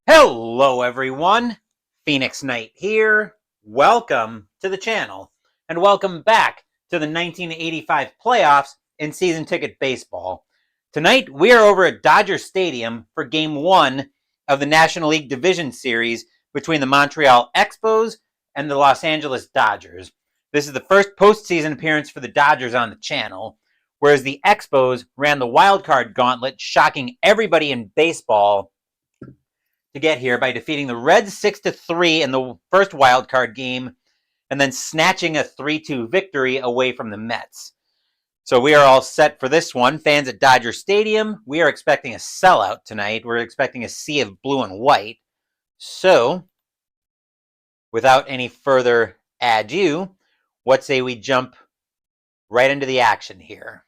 Hello everyone, Phoenix Knight here. Welcome to the channel and welcome back to the 1985 playoffs in season ticket baseball. Tonight we are over at Dodger Stadium for game 1 of the National League Division Series between the Montreal Expos and the Los Angeles Dodgers. This is the first postseason appearance for the Dodgers on the channel, whereas the Expos ran the wildcard gauntlet, shocking everybody in baseball to get here by defeating the Reds 6-3 in the first wild card game and then snatching a 3-2 victory away from the Mets. So we are all set for this one. Fans at Dodger Stadium, we are expecting a sellout tonight. We're expecting a sea of blue and white. So, without any further ado, what say we jump right into the action here?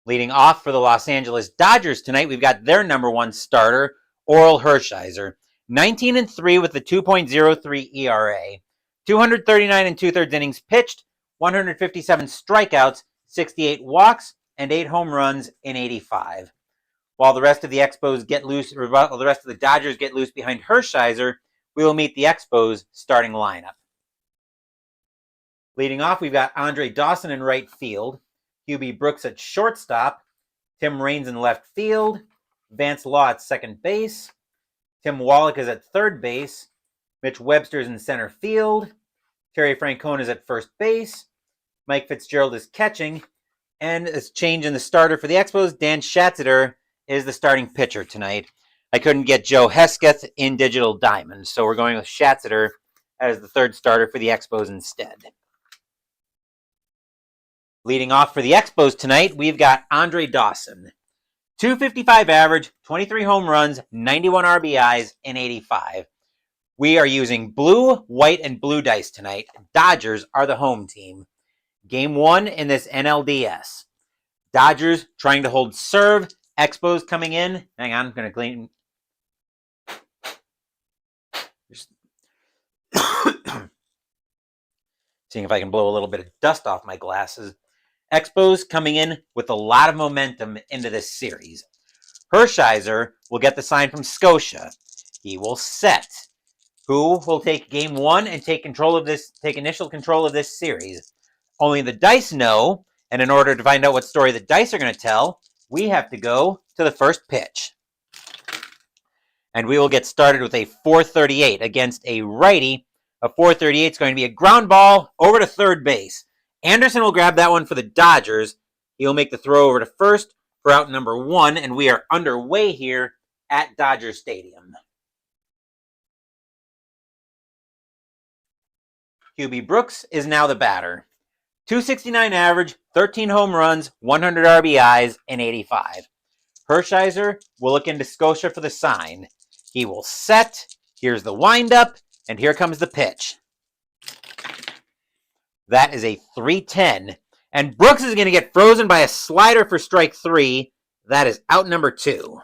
Leading off for the Los Angeles Dodgers tonight, we've got their number one starter, Orel Hershiser. 19-3 with the 2.03 ERA. 239 and 2/3 innings pitched, 157 strikeouts, 68 walks, and 8 home runs in 85. While the rest of the Expos get loose, or while the rest of the Dodgers get loose behind Hershiser, we will meet the Expos starting lineup. Leading off, we've got Andre Dawson in right field. Hubie Brooks at shortstop, Tim Raines in left field, Vance Law at second base, Tim Wallach is at third base, Mitch Webster is in center field, Terry Francona is at first base, Mike Fitzgerald is catching, and a change in the starter for the Expos, Dan Schatzeder is the starting pitcher tonight. I couldn't get Joe Hesketh in Digital Diamond, so we're going with Schatzeder as the third starter for the Expos instead. Leading off for the Expos tonight, we've got Andre Dawson. 255 average, 23 home runs, 91 RBIs, and 85. We are using blue, white, and blue dice tonight. Dodgers are the home team. Game 1 in this NLDS. Dodgers trying to hold serve. Expos coming in. Hang on, I'm going to clean. Seeing if I can blow a little bit of dust off my glasses. Expos coming in with a lot of momentum into this series. Hershiser will get the sign from Scotia. He will set. Who will take game 1 and take initial control of this series? Only the dice know, and in order to find out what story the dice are going to tell, we have to go to the first pitch. And we will get started with a 438 against a righty. A 438 is going to be a ground ball over to third base. Anderson will grab that one for the Dodgers. He'll make the throw over to first for out number 1, and we are underway here at Dodger Stadium. Hubie Brooks is now the batter. 269 average, 13 home runs, 100 RBIs, and 85. Hershiser will look into Scotia for the sign. He will set. Here's the windup, and here comes the pitch. That is a 3-10. And Brooks is going to get frozen by a slider for strike 3. That is out number 2.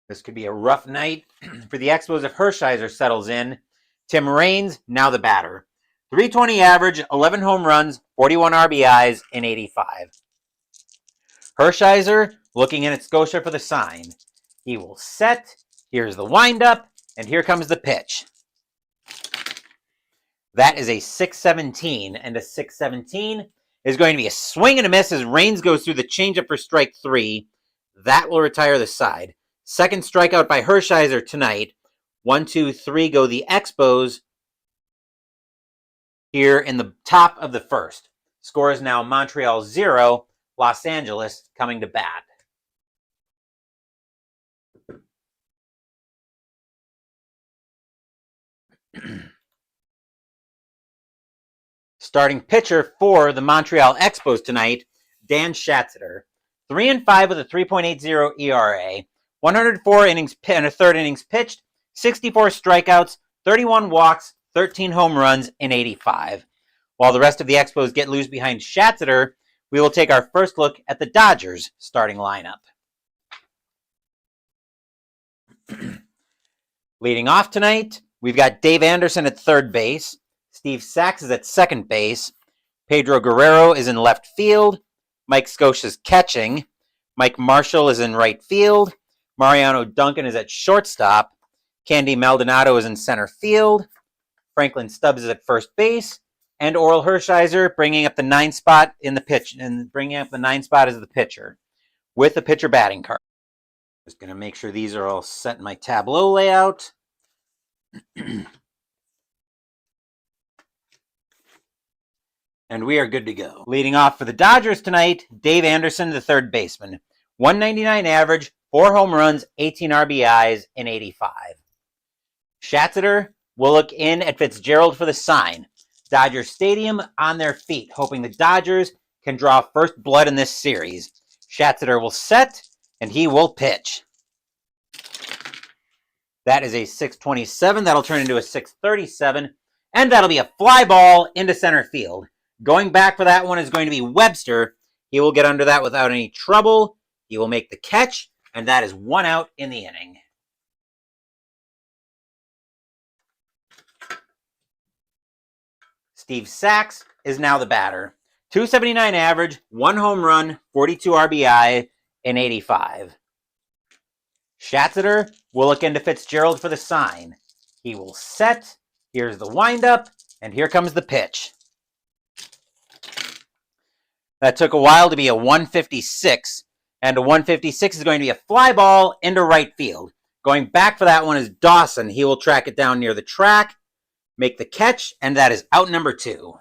This could be a rough night for the Expos if Hershiser settles in. Tim Raines, now the batter. 320 average, 11 home runs, 41 RBIs, and 85. Hershiser looking in at Scotia for the sign. He will set. Here's the windup. And here comes the pitch. That is a 6-17, and a 6-17 is going to be a swing and a miss as Raines goes through the changeup for strike 3. That will retire the side. Second strikeout by Hershiser tonight. 1, 2, 3 go the Expos here in the top of the first. Score is now Montreal 0, Los Angeles coming to bat. Starting pitcher for the Montreal Expos tonight, Dan Schatzeder. 3-5 with a 3.80 ERA. 104 innings and a third innings pitched, 64 strikeouts, 31 walks, 13 home runs, and 85. While the rest of the Expos get loose behind Schatzeder, we will take our first look at the Dodgers starting lineup. Leading off tonight, we've got Dave Anderson at third base. Steve Sachs is at second base. Pedro Guerrero is in left field. Mike Scioscia's catching. Mike Marshall is in right field. Mariano Duncan is at shortstop. Candy Maldonado is in center field. Franklin Stubbs is at first base. And Oral Hershiser bringing up the 9th spot in the pitch, and bringing up the 9th spot as the pitcher with the pitcher batting card. Just going to make sure these are all set in my tableau layout. And we are good to go. Leading off for the Dodgers tonight, Dave Anderson, the third baseman. 199 average, 4 home runs, 18 RBIs in 85. Schatzeder will look in at Fitzgerald for the sign. Dodger Stadium on their feet, hoping the Dodgers can draw first blood in this series. Schatzeder will set, and he will pitch. That is a 627. That'll turn into a 637, and that'll be a fly ball into center field. Going back for that one is going to be Webster. He will get under that without any trouble. He will make the catch, and that is 1 out in the inning. Steve Sachs is now the batter. 279 average, 1 home run, 42 RBI in 85. Schatzeder will look into Fitzgerald for the sign. He will set. Here's the windup, and here comes the pitch. That took a while to be a 156, and a 156 is going to be a fly ball into right field. Going back for that one is Dawson. He will track it down near the track, make the catch, and that is out number 2.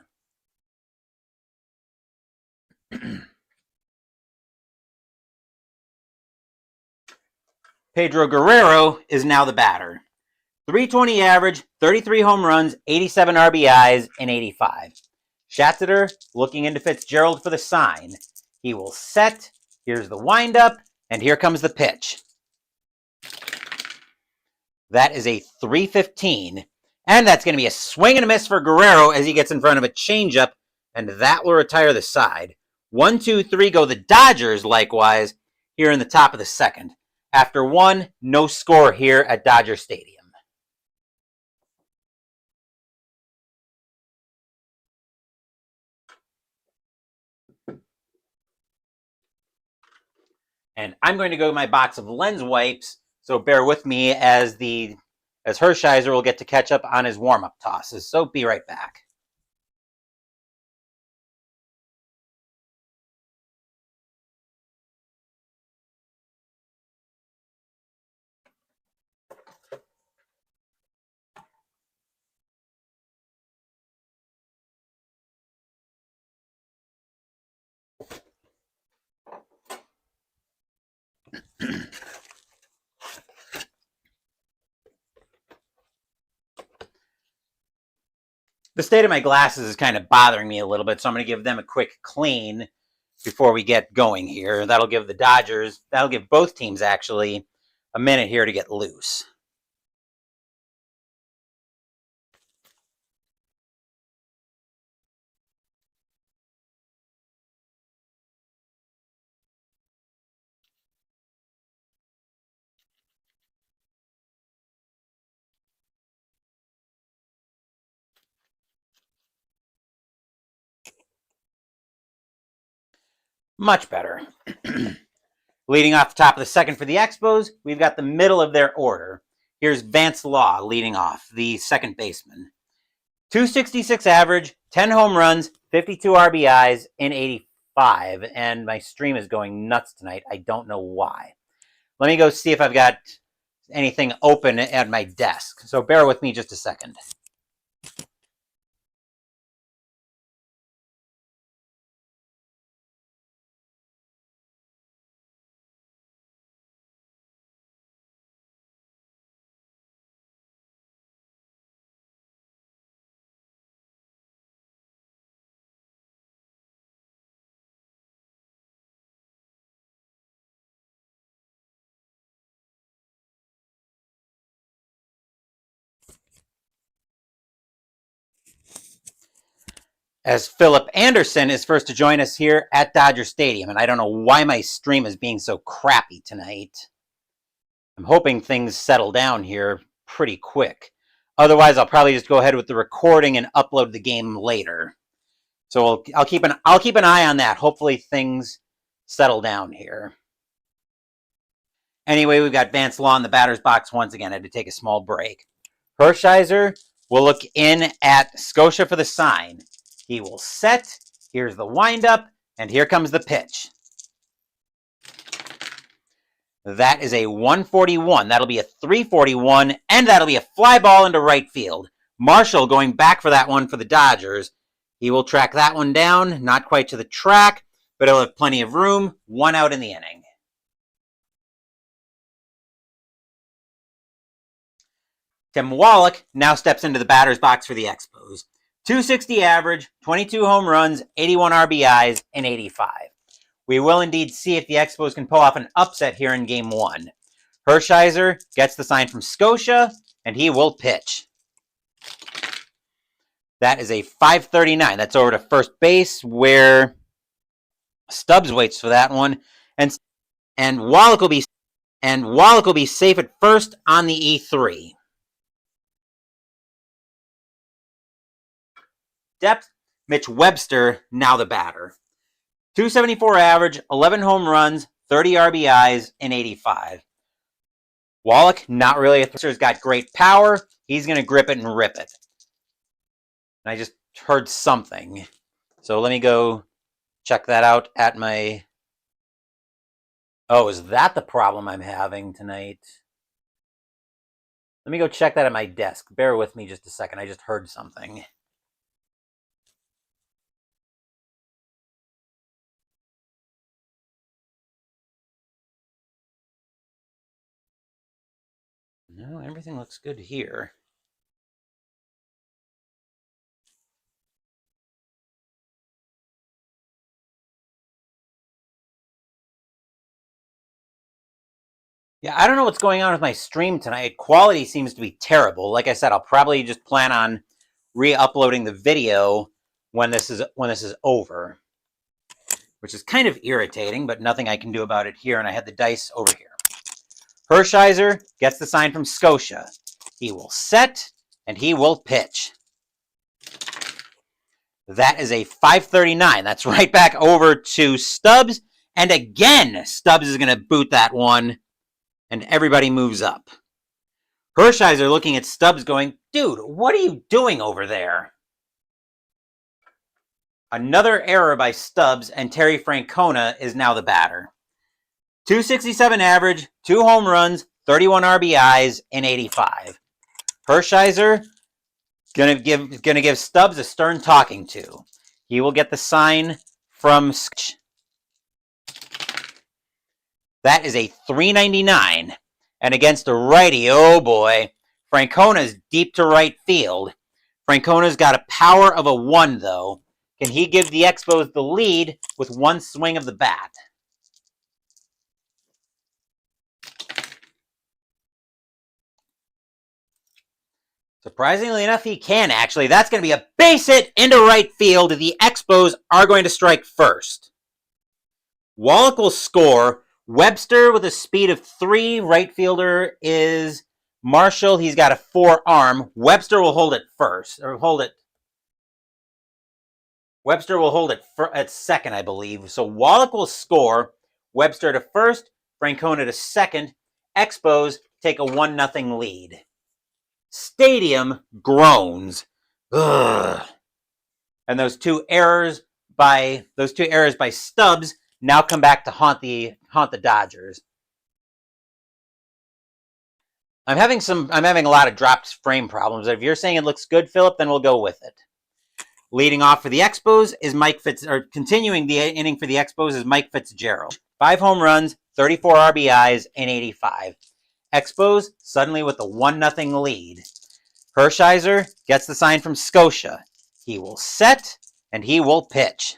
Pedro Guerrero is now the batter. 320 average, 33 home runs, 87 RBIs in 85. Schatzeder looking into Fitzgerald for the sign. He will set. Here's the windup, and here comes the pitch. That is a 315, and that's going to be a swing and a miss for Guerrero as he gets in front of a changeup, and that will retire the side. 1, 2, 3 go the Dodgers likewise here in the top of the second. After 1, no score here at Dodger Stadium. And I'm going to go to my box of lens wipes, so bear with me as Hershiser will get to catch up on his warm-up tosses. So be right back. The state of my glasses is kind of bothering me a little bit, so I'm going to give them a quick clean before we get going here. That'll give both teams actually a minute here to get loose. Much better. Leading off the top of the second for the Expos, we've got the middle of their order. Here's Vance Law leading off, the second baseman. 266 average, 10 home runs, 52 RBIs in 85. And my stream is going nuts tonight. I don't know why. Let me go see if I've got anything open at my desk. So bear with me just a second. As Philip Anderson is first to join us here at Dodger Stadium. And I don't know why my stream is being so crappy tonight. I'm hoping things settle down here pretty quick. Otherwise, I'll probably just go ahead with the recording and upload the game later. So I'll keep an eye on that. Hopefully things settle down here. Anyway, we've got Vance Law in the batter's box once again. I had to take a small break. Hershiser will look in at Scotia for the sign. He will set. Here's the windup, and here comes the pitch. That is a 141. That'll be a 341, and that'll be a fly ball into right field. Marshall going back for that one for the Dodgers. He will track that one down, not quite to the track, but he'll have plenty of room. 1 out in the inning. Tim Wallach now steps into the batter's box for the Expos. 260 average, 22 home runs, 81 RBIs, and 85. We will indeed see if the Expos can pull off an upset here in Game 1. Hershiser gets the sign from Scotia, and he will pitch. That is a 539. That's over to first base, where Stubbs waits for that one, and Wallach will be safe at first on the E3. Depth, Mitch Webster, now the batter. 274 average, 11 home runs, 30 RBIs, and 85. Wallach, not really a thrower, has got great power. He's going to grip it and rip it. And I just heard something. So let me go check that out at my... Oh, is that the problem I'm having tonight? Let me go check that at my desk. Bear with me just a second. I just heard something. No, everything looks good here. Yeah, I don't know what's going on with my stream tonight. Quality seems to be terrible. Like I said, I'll probably just plan on re-uploading the video when this is over, which is kind of irritating, but nothing I can do about it here. And I had the dice over here. Hershiser gets the sign from Scotia. He will set, and he will pitch. That is a 539. That's right back over to Stubbs. And again, Stubbs is going to boot that one, and everybody moves up. Hershiser looking at Stubbs going, dude, what are you doing over there? Another error by Stubbs, and Terry Francona is now the batter. 267 average, 2 home runs, 31 RBIs, and 85. Hershiser gonna give Stubbs a stern talking to. He will get the sign from Skch. That is a 399. And against a righty, oh boy, Francona's deep to right field. Francona's got a power of a 1, though. Can he give the Expos the lead with 1 swing of the bat? Surprisingly enough, he can, actually. That's going to be a base hit into right field. The Expos are going to strike first. Wallach will score. Webster with a speed of 3. Right fielder is Marshall. He's got a 4-arm. Webster will hold it first. Or hold it. Webster will hold it at second, I believe. So Wallach will score. Webster to first. Francona to second. Expos take a 1-0 lead. Stadium groans. Ugh. And those two errors by Stubbs now come back to haunt the Dodgers. I'm having a lot of dropped frame problems. If you're saying it looks good, Philip, then we'll go with it. Leading off for the Expos is continuing the inning for the Expos is Mike Fitzgerald. 5 home runs, 34 RBIs, and 85. Expos suddenly with a 1-0 lead. Hershiser gets the sign from Scotia. He will set, and he will pitch.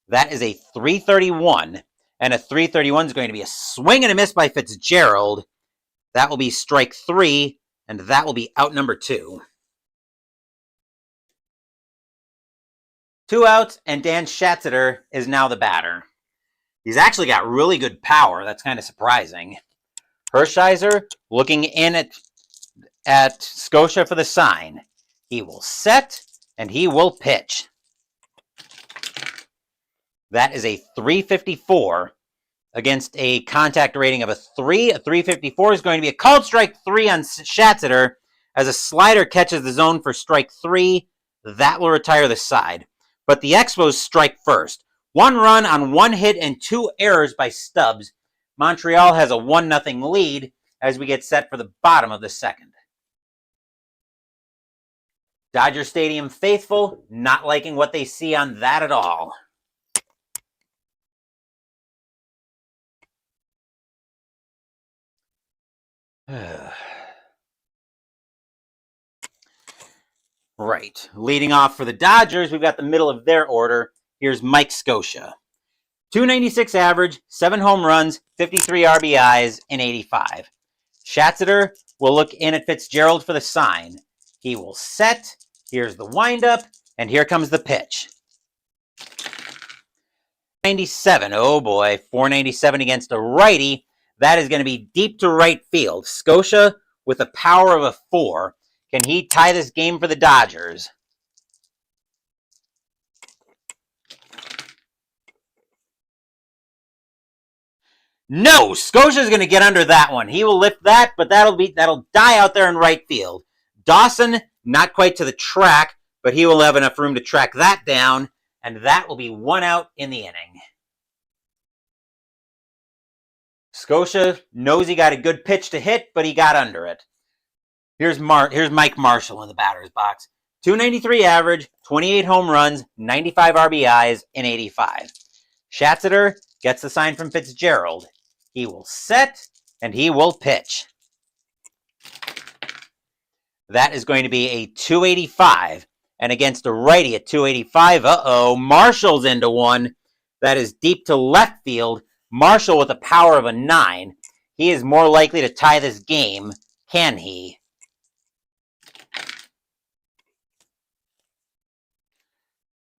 That is a 331, and a 331 is going to be a swing and a miss by Fitzgerald. That will be strike 3, and that will be out number 2. 2 outs, and Dan Schatzeder is now the batter. He's actually got really good power. That's kind of surprising. Hershiser looking in at Scotia for the sign. He will set, and he will pitch. That is a 354 against a contact rating of a 3. A 354 is going to be a called strike 3 on Schatzeder as a slider catches the zone for strike 3. That will retire the side. But the Expos strike first. 1 run on 1 hit and 2 errors by Stubbs. Montreal has a 1-0 lead as we get set for the bottom of the second. Dodger Stadium faithful not liking what they see on that at all. Right. Leading off for the Dodgers, we've got the middle of their order. Here's Mike Scioscia. 296 average, 7 home runs, 53 RBIs, and 85. Schatzeder will look in at Fitzgerald for the sign. He will set. Here's the windup, and here comes the pitch. 97. Oh boy, 497 against a righty. That is going to be deep to right field. Scioscia with a power of a 4. Can he tie this game for the Dodgers? No, Scioscia's going to get under that one. He will lift that, but that'll die out there in right field. Dawson, not quite to the track, but he will have enough room to track that down, and that will be 1 out in the inning. Scioscia knows he got a good pitch to hit, but he got under it. Here's Mike Marshall in the batter's box. 293 average, 28 home runs, 95 RBIs, and 85. Schatzeder gets the sign from Fitzgerald. He will set, and he will pitch. That is going to be a 285. And against a righty at 285, Marshall's into one. That is deep to left field. Marshall with a power of a 9. He is more likely to tie this game. Can he?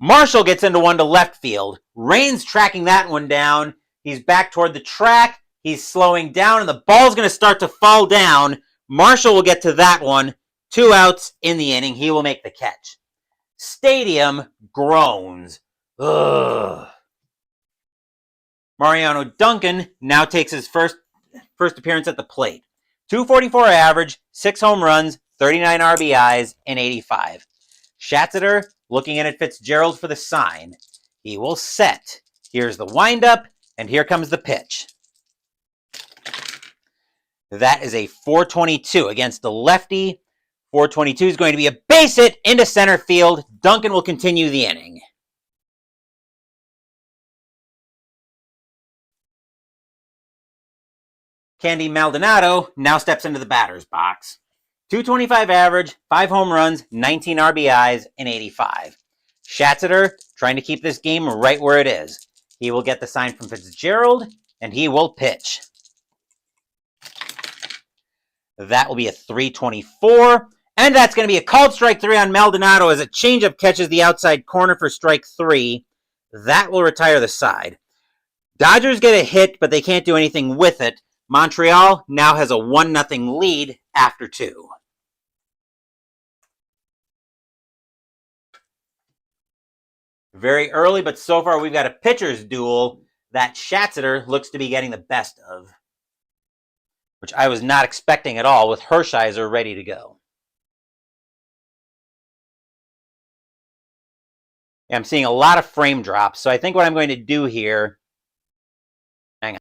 Marshall gets into one to left field. Rain's tracking that one down. He's back toward the track. He's slowing down, and the ball's going to start to fall down. Marshall will get to that one. 2 outs in the inning. He will make the catch. Stadium groans. Ugh. Mariano Duncan now takes his first appearance at the plate. 244 average, 6 home runs, 39 RBIs, and 85. Schatzeder looking in at Fitzgerald for the sign. He will set. Here's the windup, and here comes the pitch. That is a 422 against the lefty. 422 is going to be a base hit into center field. Duncan will continue the inning. Candy Maldonado now steps into the batter's box. 225 average, 5 home runs, 19 RBIs, and 85. Schatzeder trying to keep this game right where it is. He will get the sign from Fitzgerald, and he will pitch. That will be a 324, and that's going to be a called strike 3 on Maldonado as a changeup catches the outside corner for strike 3. That will retire the side. Dodgers get a hit, but they can't do anything with it. Montreal now has a 1-0 lead after 2. Very early, but so far we've got a pitcher's duel that Schatzeder looks to be getting the best of, which I was not expecting at all with Hershiser ready to go. I'm seeing a lot of frame drops, so I think what I'm going to do here... Hang on.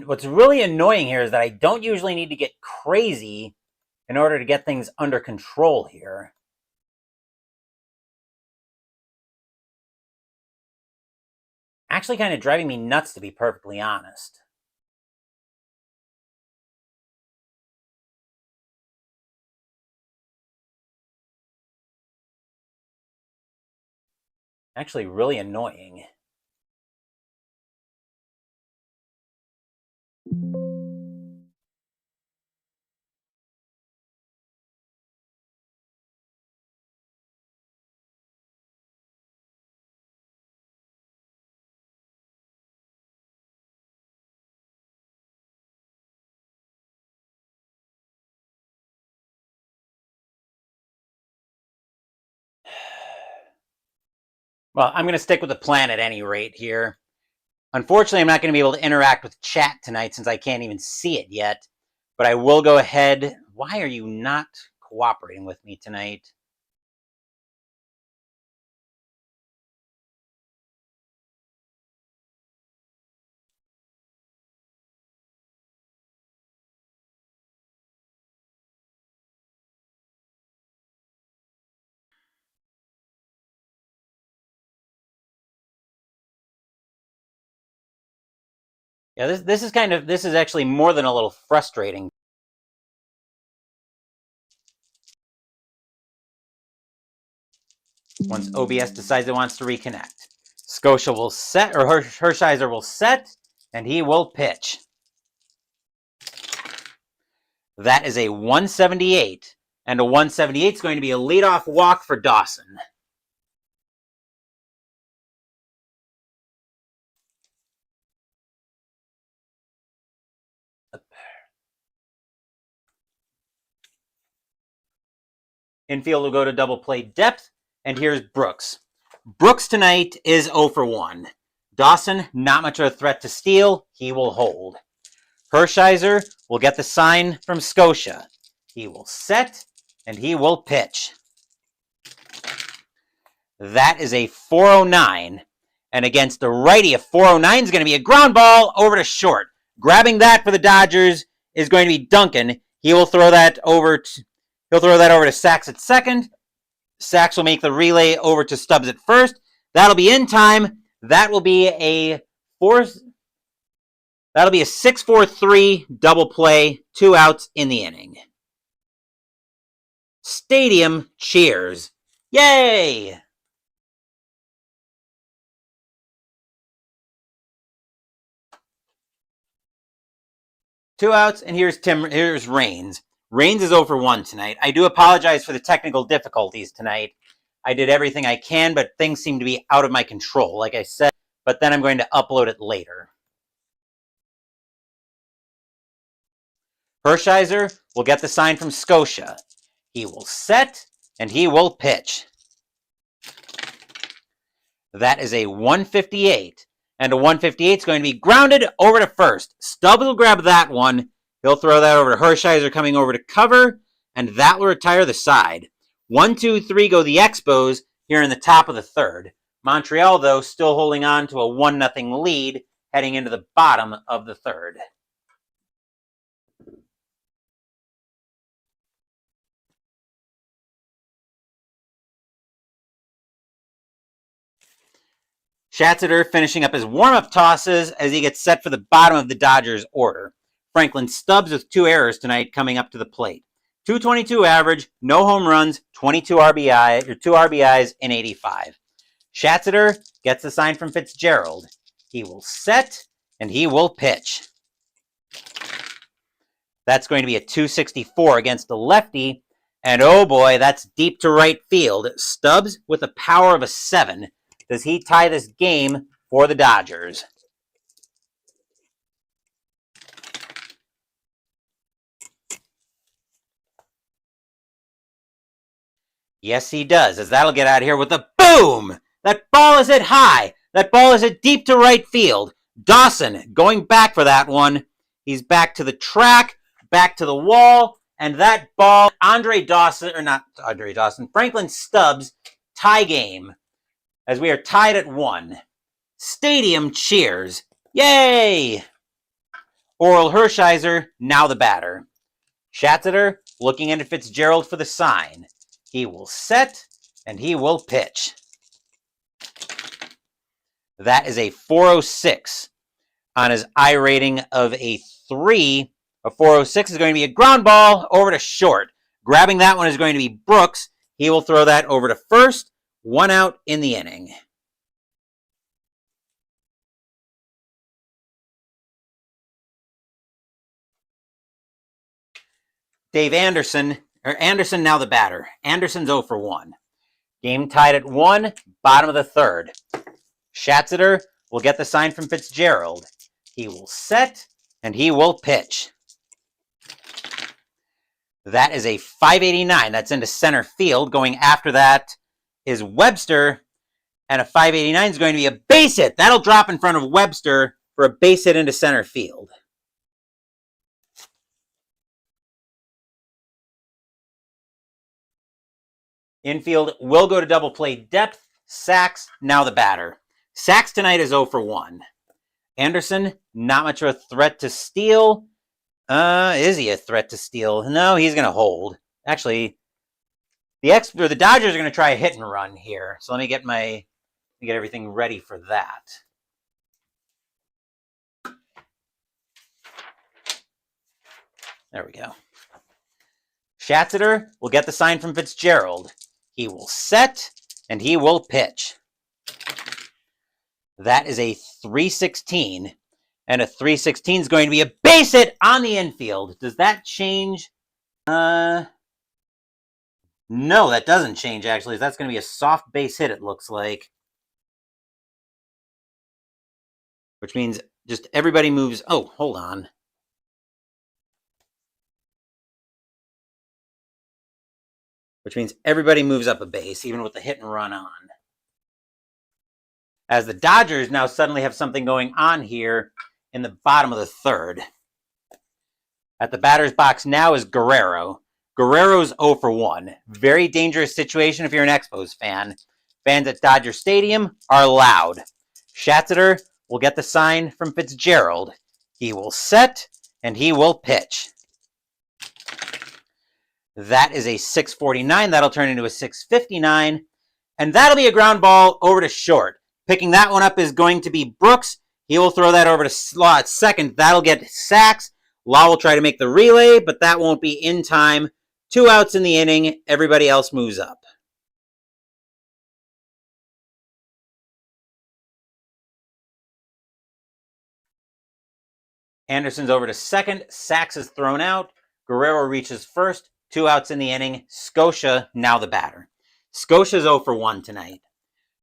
What's really annoying here is that I don't usually need to get crazy in order to get things under control here. Actually kind of driving me nuts, to be perfectly honest. Actually, really annoying. Well, I'm going to stick with the plan at any rate here. Unfortunately, I'm not going to be able to interact with chat tonight since I can't even see it yet. But I will go ahead. Why are you not cooperating with me tonight? Yeah, this is actually more than a little frustrating. Once OBS decides it wants to reconnect, Scotia will set, or Hershiser will set, and he will pitch. That is a 178, and a 178 is going to be a leadoff walk for Dawson. Infield will go to double play depth, and here's Brooks. Brooks tonight is 0 for 1. Dawson, not much of a threat to steal. He will hold. Hershiser will get the sign from Scotia. He will set, and he will pitch. That is a 409. And against the righty, a 409 is going to be a ground ball over to short. Grabbing that for the Dodgers is going to be Duncan. He will throw that over to Sachs at second. Sachs will make the relay over to Stubbs at first. That'll be in time. That will be a 6-4-3 double play, 2 outs in the inning. Stadium cheers. Yay! Two outs, and here's Raines. Raines is 0 for 1 tonight. I do apologize for the technical difficulties tonight. I did everything I can, but things seem to be out of my control, like I said, but then I'm going to upload it later. Hershiser will get the sign from Scotia. He will set, and he will pitch. That is a 158. And a 158 is going to be grounded over to first. Stubbs will grab that one. He'll throw that over to Hershiser coming over to cover, and that will retire the side. 1, 2, 3 go the Expos here in the top of the third. Montreal, though, still holding on to a 1-0 lead heading into the bottom of the third. Schatzeder finishing up his warm-up tosses as he gets set for the bottom of the Dodgers order. Franklin Stubbs with 2 errors tonight coming up to the plate. 222 average, no home runs, 22 RBI, or 2 RBIs in 85. Schatzeder gets the sign from Fitzgerald. He will set, and he will pitch. That's going to be a 264 against the lefty, and oh boy, that's deep to right field. Stubbs with a power of a 7. Does he tie this game for the Dodgers? Yes, he does, as that'll get out of here with a boom! That ball is hit high. That ball is hit deep to right field. Dawson going back for that one. He's back to the track, back to the wall, and that ball, Franklin Stubbs, tie game, as we are tied at 1. Stadium cheers. Yay! Oral Hershiser, now the batter. Schatzeder looking into Fitzgerald for the sign. He will set, and he will pitch. That is a 406 on his I rating of a 3. A 406 is going to be a ground ball over to short. Grabbing that one is going to be Brooks. He will throw that over to first. 1 out in the inning. Dave Anderson, or Anderson now the batter. Anderson's 0 for 1. Game tied at 1, bottom of the third. Schatzeder will get the sign from Fitzgerald. He will set, and he will pitch. That is a 589. That's into center field. Going after that is Webster, and a 589 is going to be a base hit. That'll drop in front of Webster for a base hit into center field. Infield will go to double play depth. Sachs, now the batter. Sachs tonight is 0 for 1. Anderson, not much of a threat to steal. Is he a threat to steal? No, he's going to hold. Actually, the Dodgers are going to try a hit and run here. So let me get everything ready for that. There we go. Schatzeder will get the sign from Fitzgerald. He will set, and he will pitch. That is a 316. And a 316 is going to be a base hit on the infield. Does that change? No, that doesn't change, actually. That's going to be a soft base hit, it looks like. Which means just everybody moves. Oh, hold on. Which means everybody moves up a base, even with the hit and run on. As the Dodgers now suddenly have something going on here in the bottom of the third. At the batter's box now is Guerrero. Guerrero's 0 for 1. Very dangerous situation if you're an Expos fan. Fans at Dodger Stadium are loud. Schatzeder will get the sign from Fitzgerald. He will set, and he will pitch. That is a 649. That'll turn into a 659. And that'll be a ground ball over to short. Picking that one up is going to be Brooks. He will throw that over to Law at second. That'll get Sachs. Law will try to make the relay, but that won't be in time. 2 outs in the inning. Everybody else moves up. Anderson's over to second. Sachs is thrown out. Guerrero reaches first. 2 outs in the inning. Scotia, now the batter. Scotia's 0 for 1 tonight.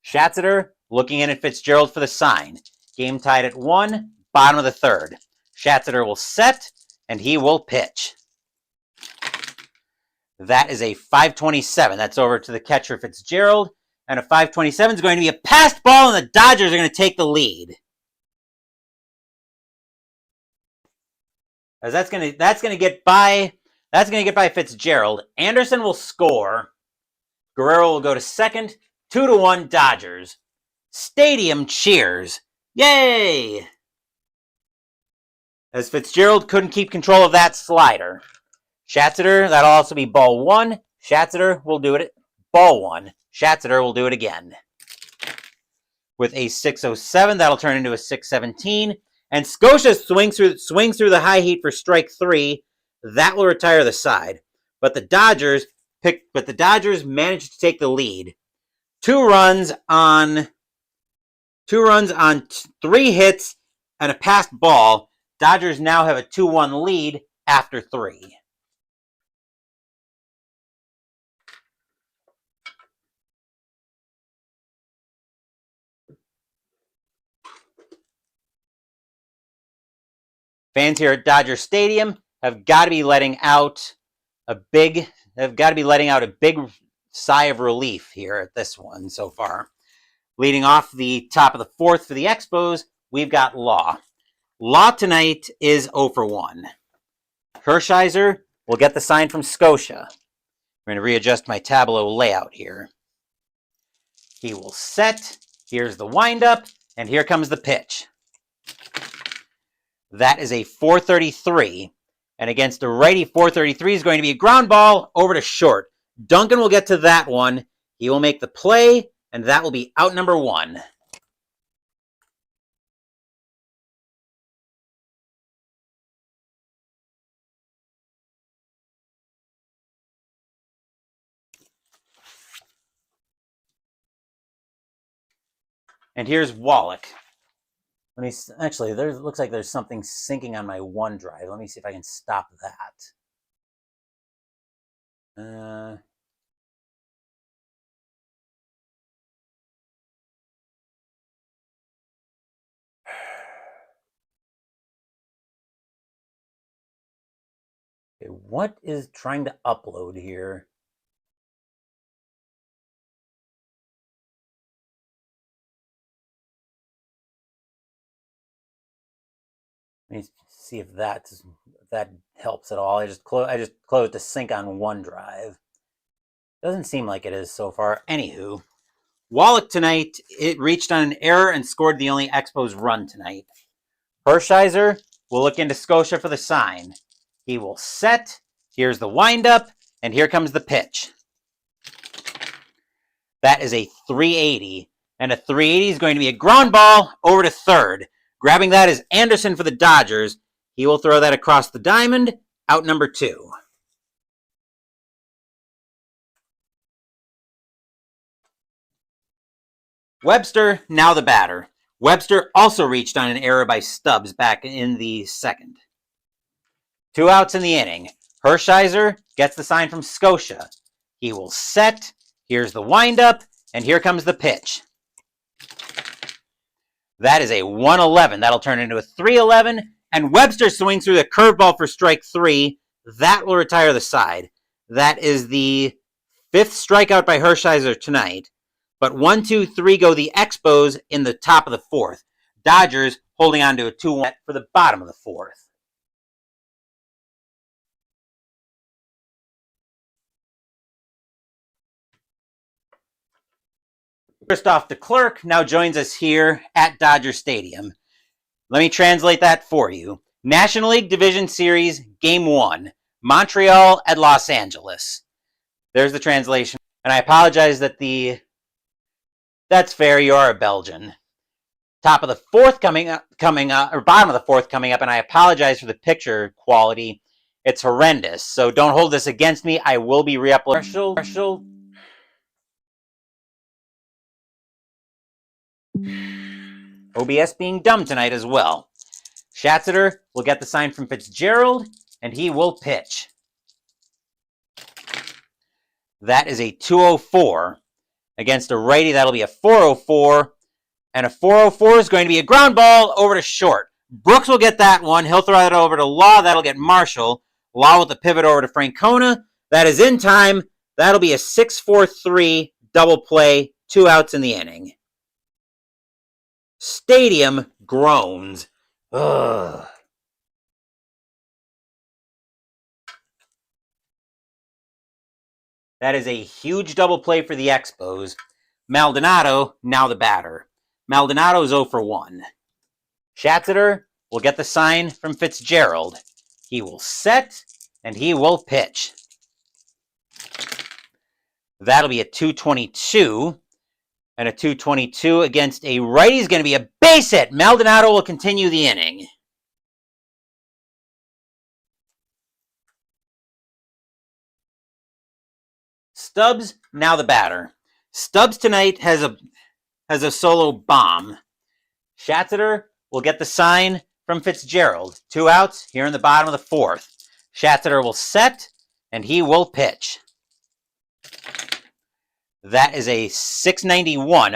Schatzeder looking in at Fitzgerald for the sign. Game tied at 1, bottom of the third. Schatzeder will set, and he will pitch. That is a 527. That's over to the catcher Fitzgerald. And a 527 is going to be a passed ball, and the Dodgers are going to take the lead. As that's going to get by Fitzgerald. Anderson will score. Guerrero will go to second. 2-1 Dodgers. Stadium cheers. Yay! As Fitzgerald couldn't keep control of that slider. Schatzeder, that'll also be ball 1. Schatzeder will do it. Ball 1. Schatzeder will do it again. With a 607, that'll turn into a 617. And Scotia swings through the high heat for strike 3. That will retire the side. But the Dodgers managed to take the lead. 2 runs on 3 hits and a passed ball. Dodgers now have a 2-1 lead after 3. Fans here at Dodger Stadium have got to be letting out a big sigh of relief here at this one so far. Leading off the top of the 4th for the Expos, we've got Law. Law tonight is 0 for 1. Hershiser will get the sign from Scotia. I'm going to readjust my Tableau layout here. He will set. Here's the windup, and here comes the pitch. That is a 433. And against a righty, 433 is going to be a ground ball over to short. Duncan will get to that one. He will make the play, and that will be out number 1. And here's Wallach. Let me actually. Looks like there's something syncing on my OneDrive. Let me see if I can stop that. Okay, what is trying to upload here? Let me see if that helps at all. I just closed the sync on OneDrive. Doesn't seem like it is so far. Anywho, Wallach tonight, it reached on an error and scored the only Expos run tonight. Hershiser will look into Scotia for the sign. He will set. Here's the windup, and here comes the pitch. That is a 380, and a 380 is going to be a ground ball over to third. Grabbing that is Anderson for the Dodgers. He will throw that across the diamond, out number 2. Webster, now the batter. Webster also reached on an error by Stubbs back in the second. 2 outs in the inning. Hershiser gets the sign from Scotia. He will set. Here's the windup, and here comes the pitch. That is a 111. That'll turn into a 311, and Webster swings through the curveball for strike 3. That will retire the side. That is the 5th strikeout by Hershiser tonight. But 1, 2, 3 go the Expos in the top of the 4th. Dodgers holding on to a 2-1 for the bottom of the 4th. Christoph de Klerk now joins us here at Dodger Stadium. Let me translate that for you. National League Division Series, Game 1, Montreal at Los Angeles. There's the translation. And I apologize that that's fair, you are a Belgian. Top of the 4th coming up, or bottom of the 4th coming up, and I apologize for the picture quality. It's horrendous, so don't hold this against me. I will be re-uploading. OBS being dumb tonight as well. Schatzeder will get the sign from Fitzgerald, and he will pitch. That is a 204. Against a righty, that'll be a 404. And a 404 is going to be a ground ball over to short. Brooks will get that one. He'll throw it over to Law. That'll get Marshall. Law with the pivot over to Francona. That is in time. That'll be a 6-4-3 double play. 2 outs in the inning. Stadium groans. Ugh. That is a huge double play for the Expos. Maldonado, now the batter. Maldonado is 0 for 1. Schatzeder will get the sign from Fitzgerald. He will set, and he will pitch. That'll be a 222. And a 222 against a righty is going to be a base hit. Maldonado will continue the inning. Stubbs, now the batter. Stubbs tonight has a solo bomb. Schatzeder will get the sign from Fitzgerald. 2 outs here in the bottom of the 4th. Schatzeder will set, and he will pitch. That is a 691.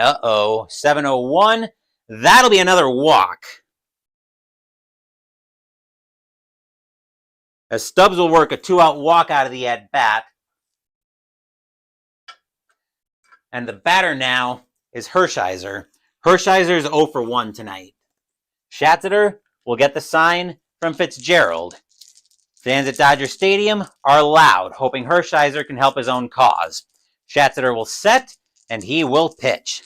701. That'll be another walk. As Stubbs will work a 2-out walk out of the at-bat. And the batter now is Hershiser. Hershiser is 0 for 1 tonight. Schatzeder will get the sign from Fitzgerald. Fans at Dodger Stadium are loud, hoping Hershiser can help his own cause. Schatzeder will set, and he will pitch.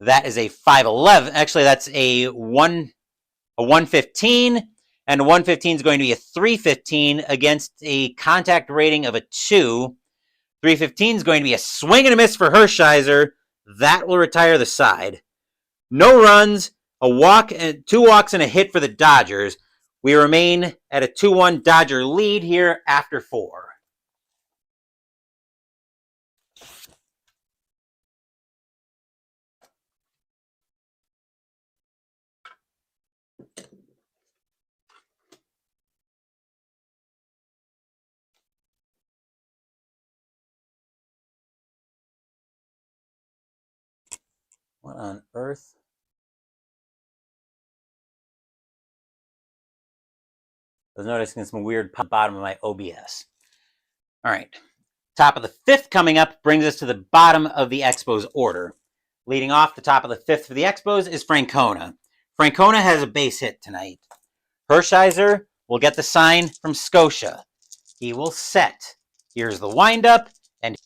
That is a 511. Actually, that's a 115, and a 115 is going to be a 315 against a contact rating of a 2. 315 is going to be a swing and a miss for Hershiser. That will retire the side. No runs, a walk, 2 walks, and a hit for the Dodgers. We remain at a 2-1 Dodger lead here after 4. What on earth? I was noticing some weird pop bottom of my OBS. All right. Top of the fifth coming up brings us to the bottom of the Expos order. Leading off the top of the fifth for the Expos is Francona. Francona has a base hit tonight. Hershiser will get the sign from Scotia. He will set. Here's the windup, and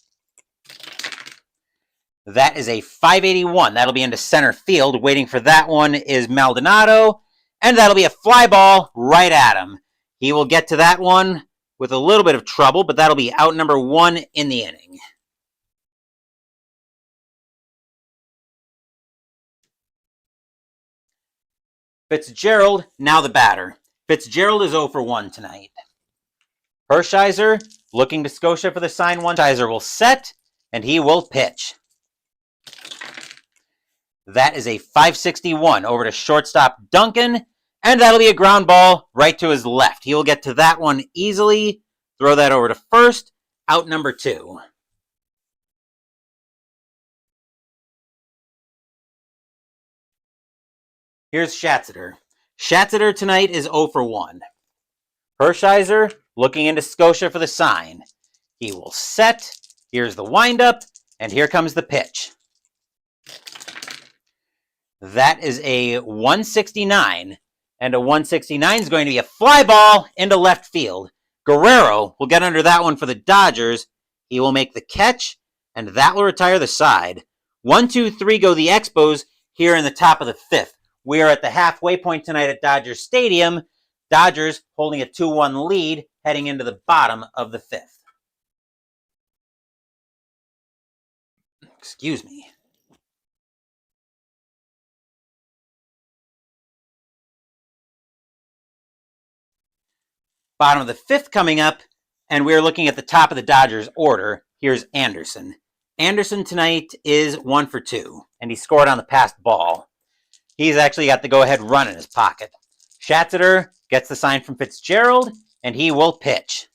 that is a 581. That'll be into center field. Waiting for that one is Maldonado, and that'll be a fly ball right at him. He will get to that one with a little bit of trouble, but that'll be out number 1 in the inning. Fitzgerald, now the batter. Fitzgerald is 0 for 1 tonight. Hershiser looking to Scotia for the sign one. Hershiser will set, and he will pitch. That is a 561 over to shortstop Duncan, and that'll be a ground ball right to his left. He will get to that one easily. Throw that over to first, out number 2. Here's Schatzeder. Schatzeder tonight is 0 for 1. Hershiser looking into Scotia for the sign. He will set. Here's the windup, and here comes the pitch. That is a 169, and a 169 is going to be a fly ball into left field. Guerrero will get under that one for the Dodgers. He will make the catch, and that will retire the side. 1, 2, 3 go the Expos here in the top of the fifth. We are at the halfway point tonight at Dodger Stadium. Dodgers holding a 2-1 lead heading into the bottom of the fifth. Excuse me. Bottom of the fifth coming up, and we're looking at the top of the Dodgers order. Here's Anderson. Anderson tonight is 1 for 2, and he scored on the passed ball. He's actually got the go-ahead run in his pocket. Schatzeder gets the sign from Fitzgerald, and he will pitch.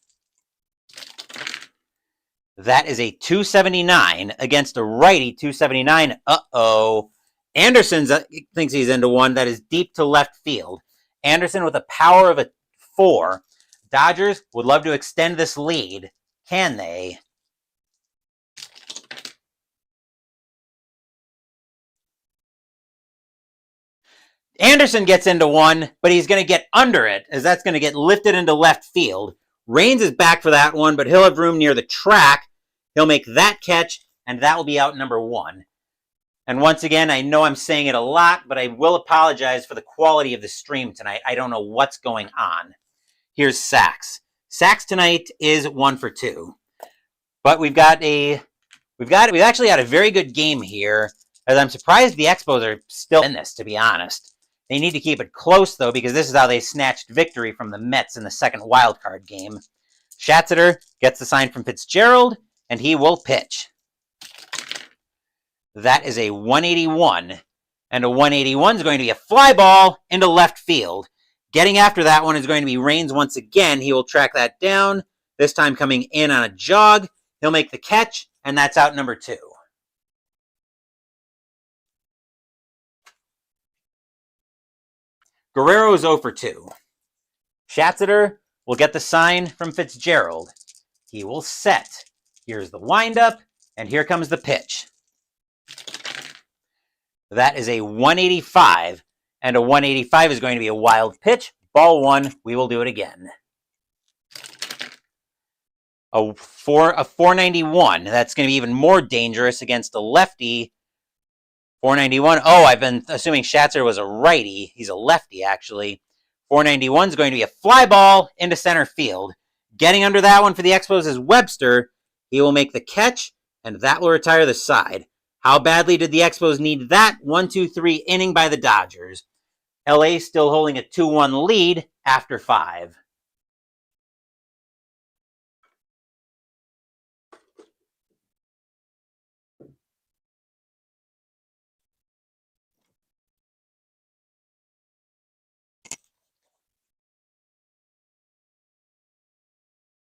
That is a 279 against a righty 279. Uh-oh. Anderson thinks he's into one that is deep to left field. Anderson with a power of a 4. Dodgers would love to extend this lead. Can they? Anderson gets into one, but he's going to get under it, as that's going to get lifted into left field. Raines is back for that one, but he'll have room near the track. He'll make that catch, and that will be out number 1. And once again, I know I'm saying it a lot, but I will apologize for the quality of the stream tonight. I don't know what's going on. Here's Sachs. Sachs tonight is 1 for 2. But we've actually got a very good game here, as I'm surprised the Expos are still in this, to be honest. They need to keep it close, though, because this is how they snatched victory from the Mets in the second wildcard game. Schatzeder gets the sign from Fitzgerald, and he will pitch. That is a 181, and a 181 is going to be a fly ball into left field. Getting after that one is going to be Raines once again. He will track that down, this time coming in on a jog. He'll make the catch, and that's out number 2. Guerrero is 0 for 2. Schatzeder will get the sign from Fitzgerald. He will set. Here's the windup, and here comes the pitch. That is a 185, and a 185 is going to be a wild pitch. Ball 1, we will do it again. A 491, that's going to be even more dangerous against a lefty. 491, oh, I've been assuming Schatzeder was a righty. He's a lefty, actually. 491 is going to be a fly ball into center field. Getting under that one for the Expos is Webster. He will make the catch, and that will retire the side. How badly did the Expos need that 1-2-3 inning by the Dodgers? LA still holding a 2-1 lead after 5.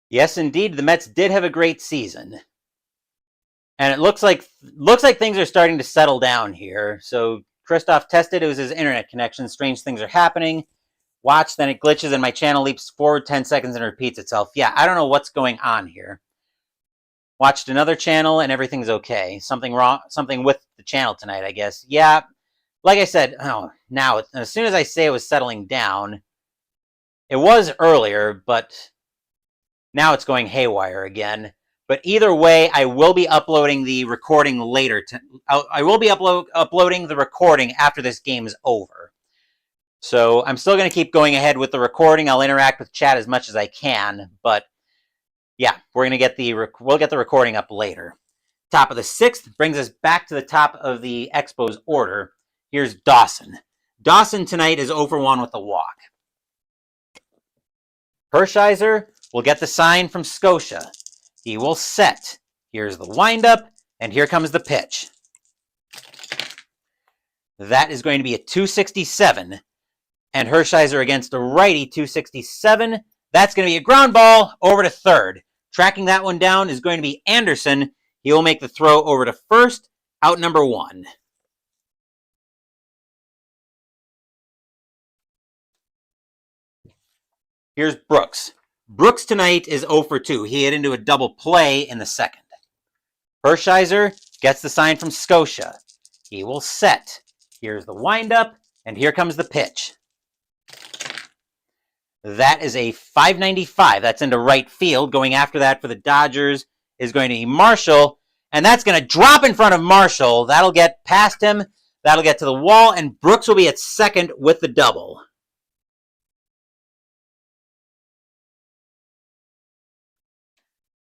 Yes, indeed, the Mets did have a great season. And it looks like things are starting to settle down here. So Christoph tested, it was his internet connection. Strange things are happening. Watch, then it glitches and my channel leaps forward 10 seconds and repeats itself. Yeah, I don't know what's going on here. Watched another channel and everything's okay. Something wrong, something with the channel tonight, I guess. Yeah, like I said, now, as soon as I say it was settling down, it was earlier, but now it's going haywire again. But either way, I will be uploading the recording later. I will be uploading the recording after this game is over. So I'm still going to keep going ahead with the recording. I'll interact with chat as much as I can. But yeah, we'll get the recording up later. Top of the 6th brings us back to the top of the Expos order. Here's Dawson. Dawson tonight is 0 for 1 with the walk. Hershiser will get the sign from Scotia. He will set. Here's the windup, and here comes the pitch. That is going to be a 267. And Hershiser against a righty, 267. That's going to be a ground ball over to third. Tracking that one down is going to be Anderson. He will make the throw over to first, out number 1. Here's Brooks. Brooks tonight is 0 for 2. He hit into a double play in the second. Hershiser gets the sign from Scotia. He will set. Here's the windup, and here comes the pitch. That is a 595. That's into right field. Going after that for the Dodgers is going to be Marshall, and that's going to drop in front of Marshall. That'll get past him. That'll get to the wall, and Brooks will be at second with the double.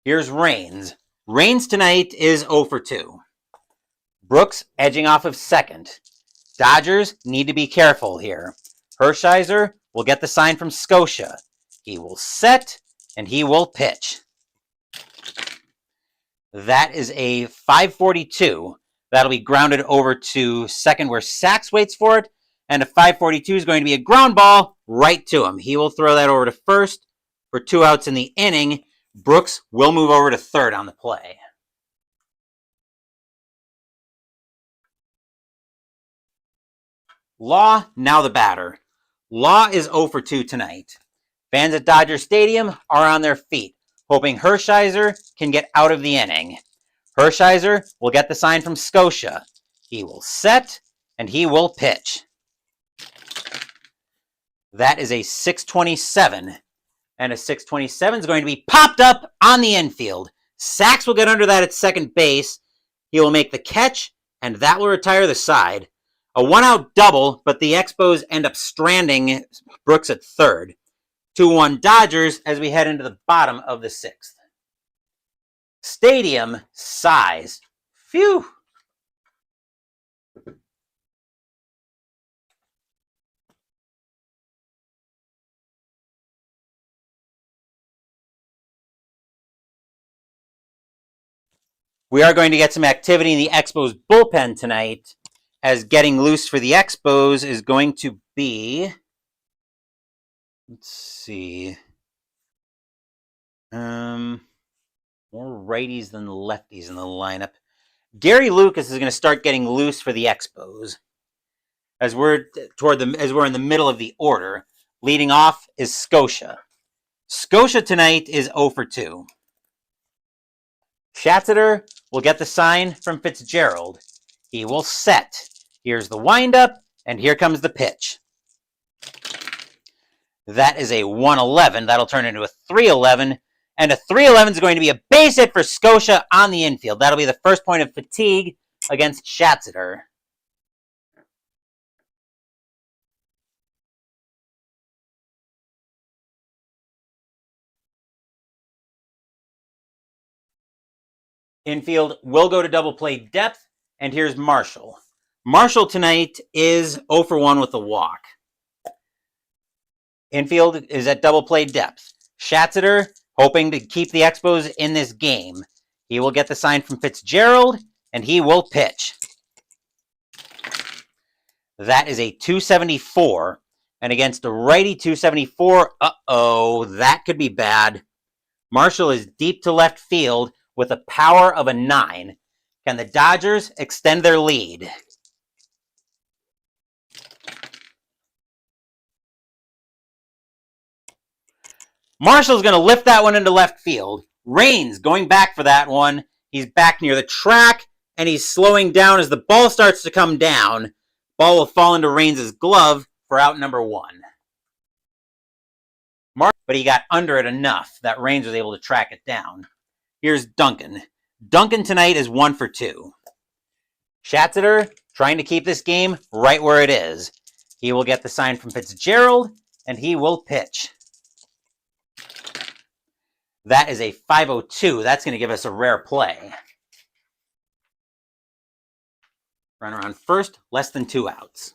Here's Raines. Raines tonight is 0 for 2. Brooks edging off of second. Dodgers need to be careful here. Hershiser will get the sign from Scotia. He will set, and he will pitch. That is a 542. That'll be grounded over to second where Sachs waits for it, and a 542 is going to be a ground ball right to him. He will throw that over to first for 2 outs in the inning. Brooks will move over to third on the play. Law, now the batter. Law is 0 for 2 tonight. Fans at Dodger Stadium are on their feet, hoping Hershiser can get out of the inning. Hershiser will get the sign from Scotia. He will set, and he will pitch. That is a 627. And a 627 is going to be popped up on the infield. Sachs will get under that at second base. He will make the catch, and that will retire the side. A 1-out double, but the Expos end up stranding Brooks at third. 2-1 Dodgers as we head into the bottom of the 6th. Stadium size. Phew. We are going to get some activity in the Expos bullpen tonight, as getting loose for the Expos is going to be, let's see, more righties than lefties in the lineup. Gary Lucas is going to start getting loose for the Expos, as we're in the middle of the order. Leading off is Scotia. Scotia tonight is 0 for 2. Schatzeder will get the sign from Fitzgerald. He will set. Here's the windup, and here comes the pitch. That is a 111. That'll turn into a 311. And a 311 is going to be a base hit for Scotia on the infield. That'll be the first point of fatigue against Schatzeder. Infield will go to double play depth, and here's Marshall. Marshall tonight is 0 for 1 with a walk. Infield is at double play depth. Schatzeder hoping to keep the Expos in this game. He will get the sign from Fitzgerald, and he will pitch. That is a 274. And against a righty 274, that could be bad. Marshall is deep to left field with a power of a 9. Can the Dodgers extend their lead? Marshall's going to lift that one into left field. Raines going back for that one. He's back near the track, and he's slowing down as the ball starts to come down. Ball will fall into Raines' glove for out number 1. But he got under it enough that Raines was able to track it down. Here's Duncan. Duncan tonight is 1 for 2. Schatzeder trying to keep this game right where it is. He will get the sign from Fitzgerald, and he will pitch. That is a 5-0-2. That's going to give us a rare play. Runner on first, less than 2 outs.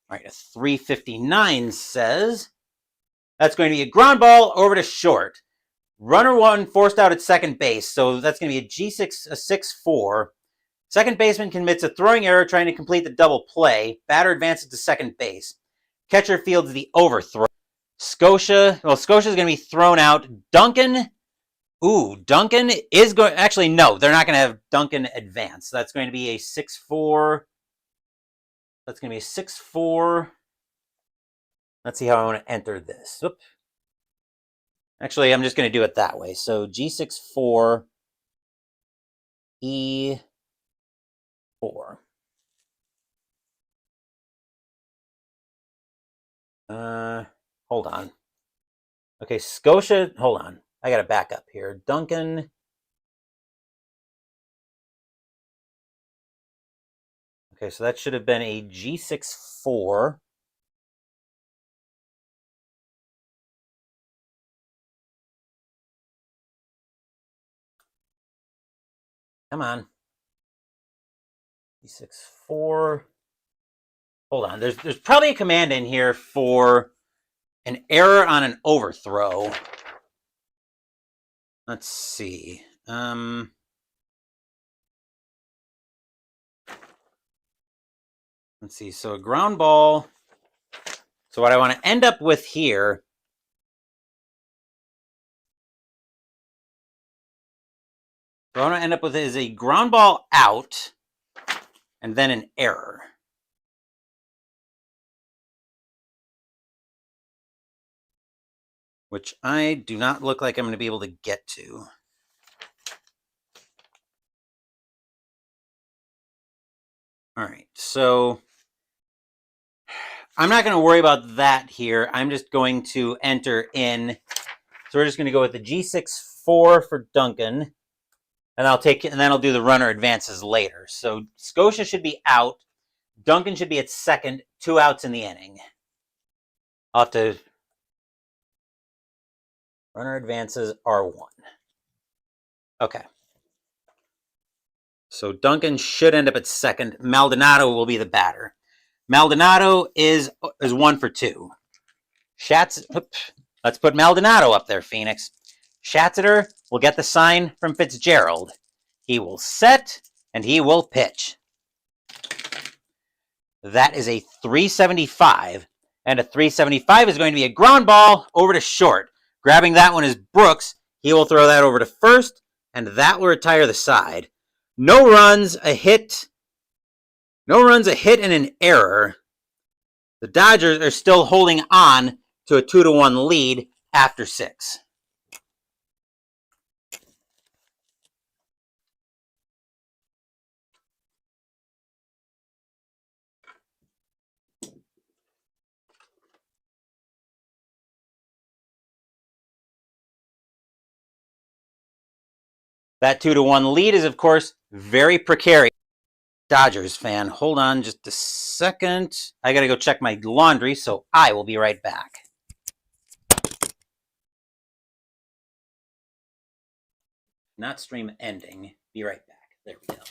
All right, a 359 says that's going to be a ground ball over to short. Runner 1 forced out at second base, so that's going to be a 6-4. Second baseman commits a throwing error trying to complete the double play. Batter advances to second base. Catcher fields the overthrow. Scotia's going to be thrown out. Duncan is going... Actually, no, they're not going to have Duncan advance. That's going to be a 6-4. That's going to be a 6-4. Let's see how I want to enter this. Oop. Actually, I'm just going to do it that way. So G6-4, E4. Hold on. Okay, Scotia, hold on. I got to back up here. Duncan. Okay, so that should have been a G6-4. Come on. G6-4. Hold on. There's probably a command in here for an error on an overthrow. Let's see. Let's see. So a ground ball. So what I want to end up with here. What I want to end up with is a ground ball out and then an error. Which I do not look like I'm going to be able to get to. All right, so I'm not going to worry about that here. I'm just going to enter in. So we're just going to go with the G6-4 for Duncan, and then I'll do the runner advances later. So Scotia should be out. Duncan should be at second. 2 outs in the inning. I'll have to. Runner advances R1. Okay. So Duncan should end up at second. Maldonado will be the batter. Maldonado is 1 for 2. Let's put Maldonado up there, Phoenix. Schatzeder will get the sign from Fitzgerald. He will set, and he will pitch. That is a 375, and a 375 is going to be a ground ball over to short. Grabbing that one is Brooks. He will throw that over to first, and that will retire the side. No runs, a hit. No runs, a hit, and an error. The Dodgers are still holding on to a 2-1 lead after 6. That 2-1 lead is, of course, very precarious. Dodgers fan, hold on just a second. I got to go check my laundry, so I will be right back. Not stream ending. Be right back. There we go.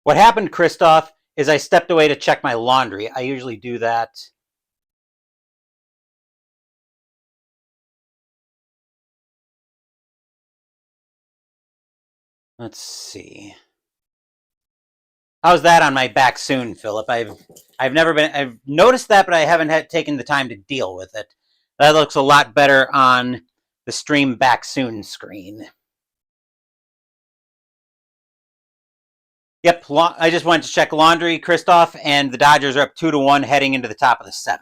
What happened, Christoph, is I stepped away to check my laundry. I usually do that. Let's see. How's that on my back soon, Philip? I've noticed that, but I haven't taken the time to deal with it. That looks a lot better on the stream back soon screen. Yep, I just wanted to check laundry, Christoph, and the Dodgers are up 2-1 heading into the top of the 7th.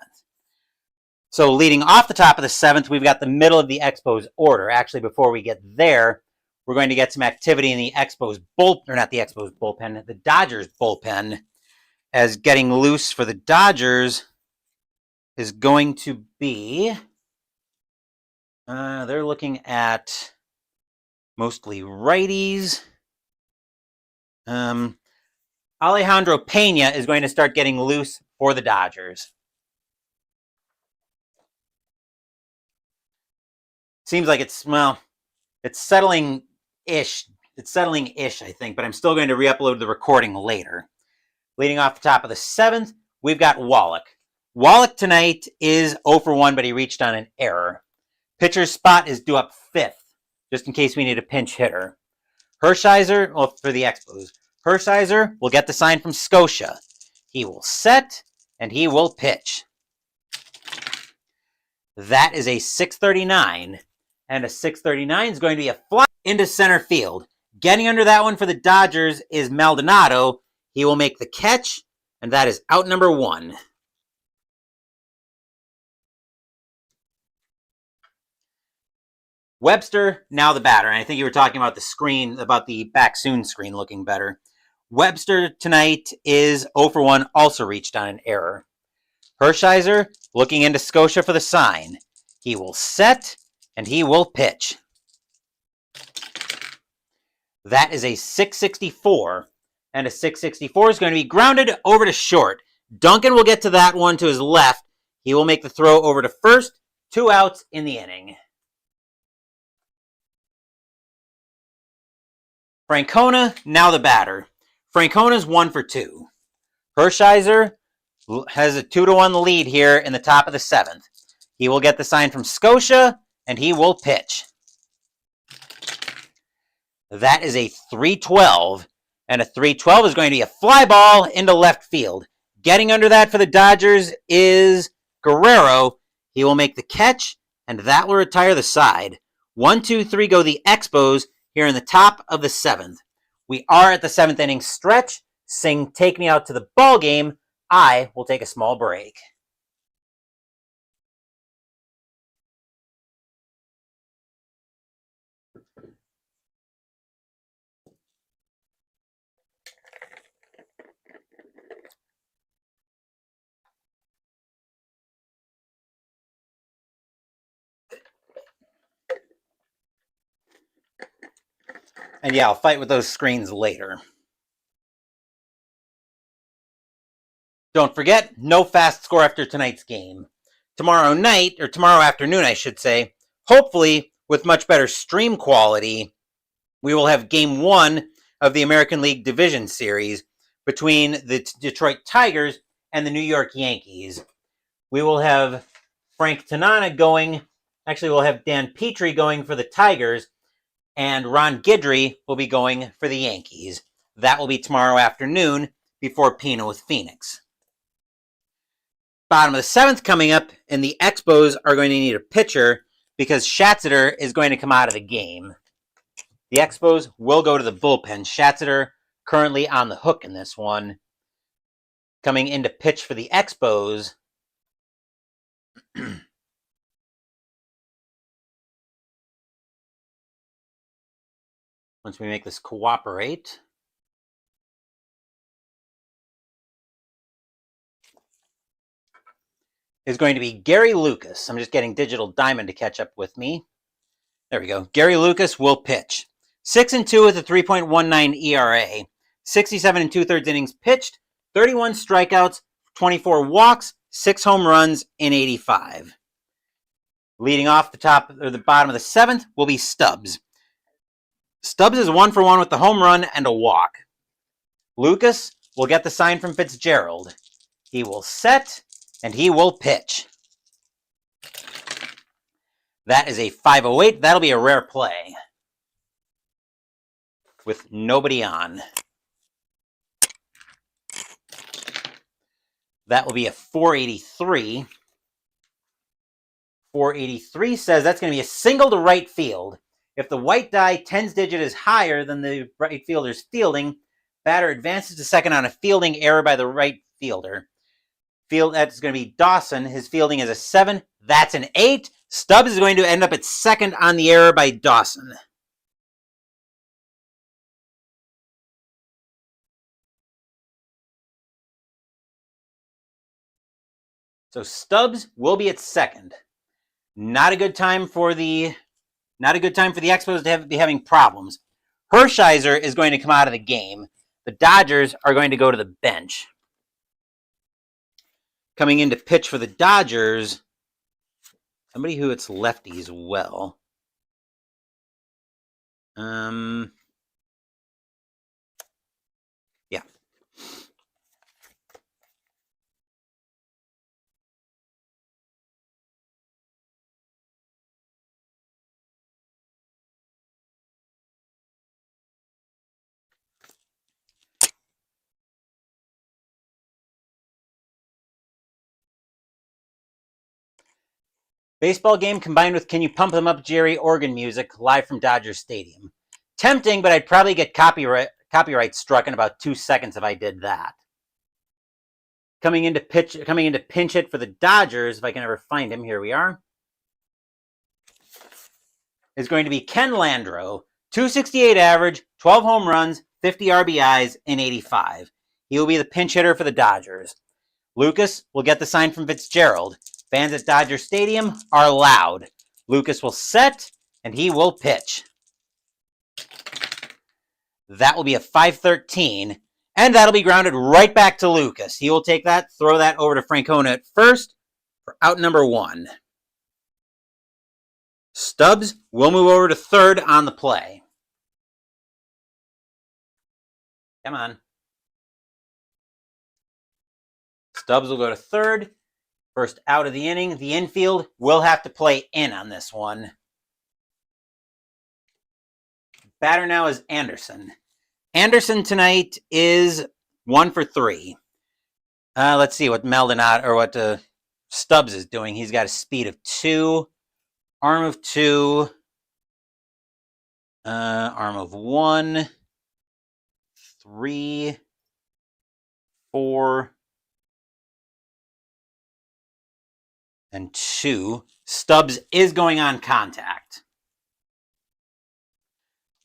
So leading off the top of the 7th, we've got the middle of the Expos order. Actually, before we get there, we're going to get some activity in the Expos bullpen, the Dodgers bullpen, as getting loose for the Dodgers is going to be, they're looking at mostly righties. Alejandro Pena is going to start getting loose for the Dodgers. Seems like it's settling-ish. It's settling-ish, I think, but I'm still going to re-upload the recording later. Leading off the top of the 7th, we've got Wallach. Wallach tonight is 0 for 1, but he reached on an error. Pitcher's spot is due up 5th, just in case we need a pinch hitter. Hershiser, well, for the Expos. Hershiser will get the sign from Scotia. He will set, and he will pitch. That is a 639, and a 639 is going to be a fly into center field. Getting under that one for the Dodgers is Maldonado. He will make the catch, and that is out number 1. Webster, now the batter. And I think you were talking about the screen, about the back soon screen looking better. Webster tonight is 0 for 1, also reached on an error. Hershiser looking into Scotia for the sign. He will set, and he will pitch. That is a 664, and a 664 is going to be grounded over to short. Duncan will get to that one to his left. He will make the throw over to first. 2 outs in the inning. Francona, now the batter. Francona's 1 for 2. Hershiser has a 2-1 lead here in the top of the 7th. He will get the sign from Scotia, and he will pitch. That is a 312, and a 312 is going to be a fly ball into left field. Getting under that for the Dodgers is Guerrero. He will make the catch, and that will retire the side. 1, 2, 3 go the Expos here in the top of the 7th. We are at the 7th inning stretch. Sing Take Me Out to the Ball Game. I will take a small break. And yeah, I'll fight with those screens later. Don't forget, no fast score after tonight's game. Tomorrow night, or tomorrow afternoon, I should say, hopefully with much better stream quality, we will have Game 1 of the American League Division Series between the Detroit Tigers and the New York Yankees. We will have Frank Tanana going. Actually, we'll have Dan Petrie going for the Tigers, and Ron Guidry will be going for the Yankees. That will be tomorrow afternoon before Pino with Phoenix. Bottom of the 7th coming up, and the Expos are going to need a pitcher because Schatzeder is going to come out of the game. The Expos will go to the bullpen. Schatzeder currently on the hook in this one. Coming in to pitch for the Expos. Once we make this cooperate. Is going to be Gary Lucas. I'm just getting Digital Diamond to catch up with me. There we go. Gary Lucas will pitch. 6-2 with a 3.19 ERA. 67 2/3 innings pitched. 31 strikeouts, 24 walks, 6 home runs in 85. Leading off the top or the bottom of the 7th will be Stubbs. Stubbs is 1 for 1 with the home run and a walk. Lucas will get the sign from Fitzgerald. He will set, and he will pitch. That is a 508. That'll be a rare play with nobody on. That will be a 483. 483 says that's going to be a single to right field. If the white die 10's digit is higher than the right fielder's fielding, batter advances to second on a fielding error by the right fielder. That's going to be Dawson. His fielding is a 7. That's an 8. Stubbs is going to end up at second on the error by Dawson. So Stubbs will be at second. Not a good time for the Expos to be having problems. Hershiser is going to come out of the game. The Dodgers are going to go to the bench. Coming in to pitch for the Dodgers, somebody who hits lefties well. Yeah. Baseball game combined with Can You Pump Them Up, Jerry organ music live from Dodger Stadium. Tempting, but I'd probably get copyright struck in about 2 seconds if I did that. Coming in to pinch hit for the Dodgers, if I can ever find him, here we are, is going to be Ken Landreau. 268 average, 12 home runs, 50 RBIs in 85. He will be the pinch hitter for the Dodgers. Lucas will get the sign from Fitzgerald. Fans at Dodger Stadium are loud. Lucas will set, and he will pitch. That will be a 513, and that'll be grounded right back to Lucas. He will take that, throw that over to Francona at first for out number 1. Stubbs will move over to third on the play. Come on. Stubbs will go to third. First out of the inning. The infield will have to play in on this one. Batter now is Anderson. Anderson tonight is 1 for 3. Let's see what Stubbs is doing. He's got a speed of 2, arm of 2, arm of 1, 3, 4, and 2. Stubbs is going on contact.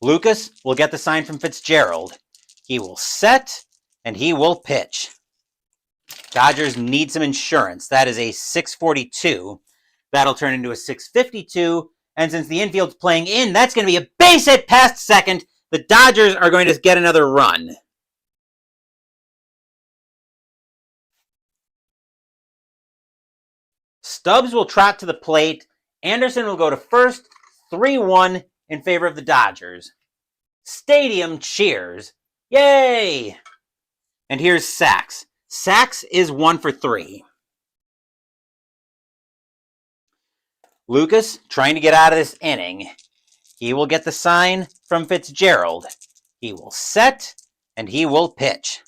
Lucas will get the sign from Fitzgerald. He will set, and he will pitch. Dodgers need some insurance. That is a 642. That'll turn into a 652. And since the infield's playing in, that's going to be a base hit past second. The Dodgers are going to get another run. Stubbs will trot to the plate. Anderson will go to first. 3-1 in favor of the Dodgers. Stadium cheers. Yay! And here's Sachs. Sachs is 1 for 3. Lucas trying to get out of this inning. He will get the sign from Fitzgerald. He will set, and he will pitch.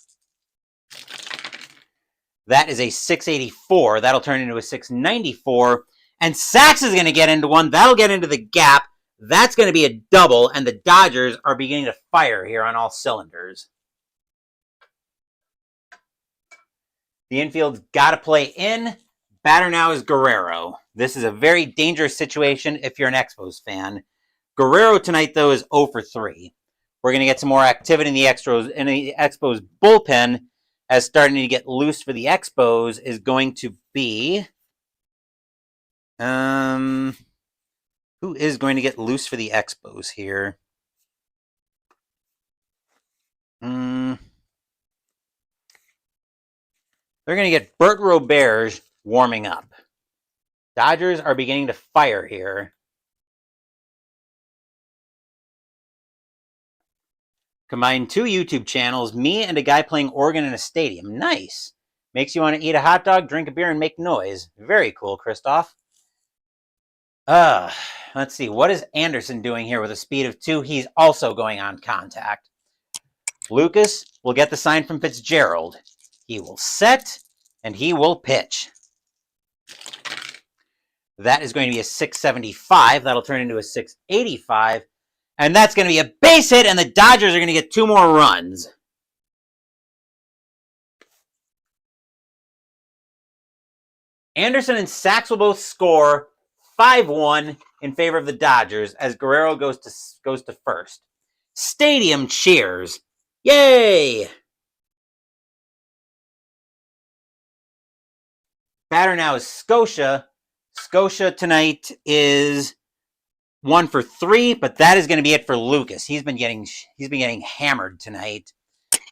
That is a 684. That'll turn into a 694. And Sachs is going to get into one. That'll get into the gap. That's going to be a double, and the Dodgers are beginning to fire here on all cylinders. The infield's got to play in. Batter now is Guerrero. This is a very dangerous situation if you're an Expos fan. Guerrero tonight, though, is 0 for 3. We're going to get some more activity in the Expos bullpen, as starting to get loose for the Expos is going to be... Who is going to get loose for the Expos here? They're going to get Bert Roberge warming up. Dodgers are beginning to fire here. Combined 2 YouTube channels, me and a guy playing organ in a stadium. Nice. Makes you want to eat a hot dog, drink a beer, and make noise. Very cool, Christoph. Let's see. What is Anderson doing here with a speed of 2? He's also going on contact. Lucas will get the sign from Fitzgerald. He will set, and he will pitch. That is going to be a 675. That'll turn into a 685. And that's going to be a base hit, and the Dodgers are going to get 2 more runs. Anderson and Sachs will both score 5-1 in favor of the Dodgers as Guerrero goes to first. Stadium cheers. Yay! Batter now is Scotia. Scotia tonight is 1 for 3, but that is going to be it for Lucas. He's been getting hammered tonight.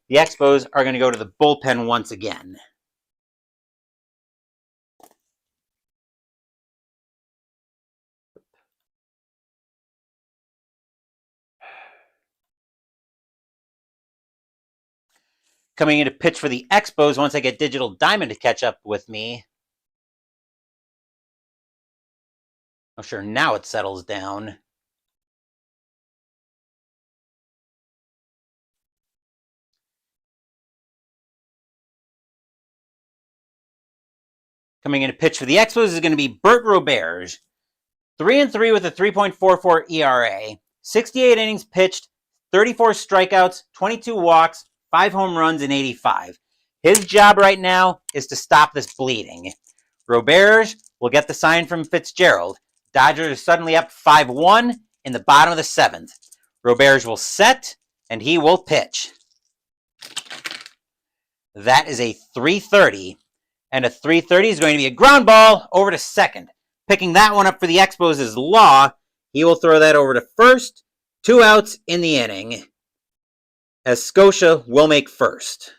The Expos are going to go to the bullpen once again. Coming in to pitch for the Expos once I get Digital Diamond to catch up with me. Oh, sure, now it settles down. Coming in to pitch for the Expos is going to be Bert Roberge. 3-3 with a 3.44 ERA. 68 innings pitched, 34 strikeouts, 22 walks, 5 home runs, and 85. His job right now is to stop this bleeding. Roberge will get the sign from Fitzgerald. Dodgers are suddenly up 5-1 in the bottom of the 7th. Roberge will set, and he will pitch. That is a 330. And a 330 is going to be a ground ball over to second. Picking that one up for the Expos is Law. He will throw that over to first. 2 outs in the inning, as Scotia will make first.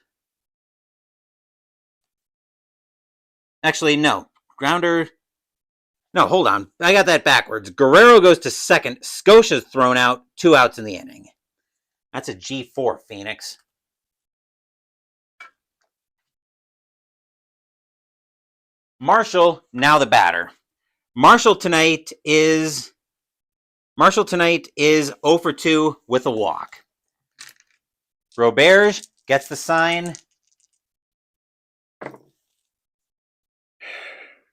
Actually, no. Grounder. No, hold on. I got that backwards. Guerrero goes to second. Scotia's thrown out. 2 outs in the inning. That's a G4, Phoenix. Marshall, now the batter. Marshall tonight is 0 for 2 with a walk. Roberge gets the sign.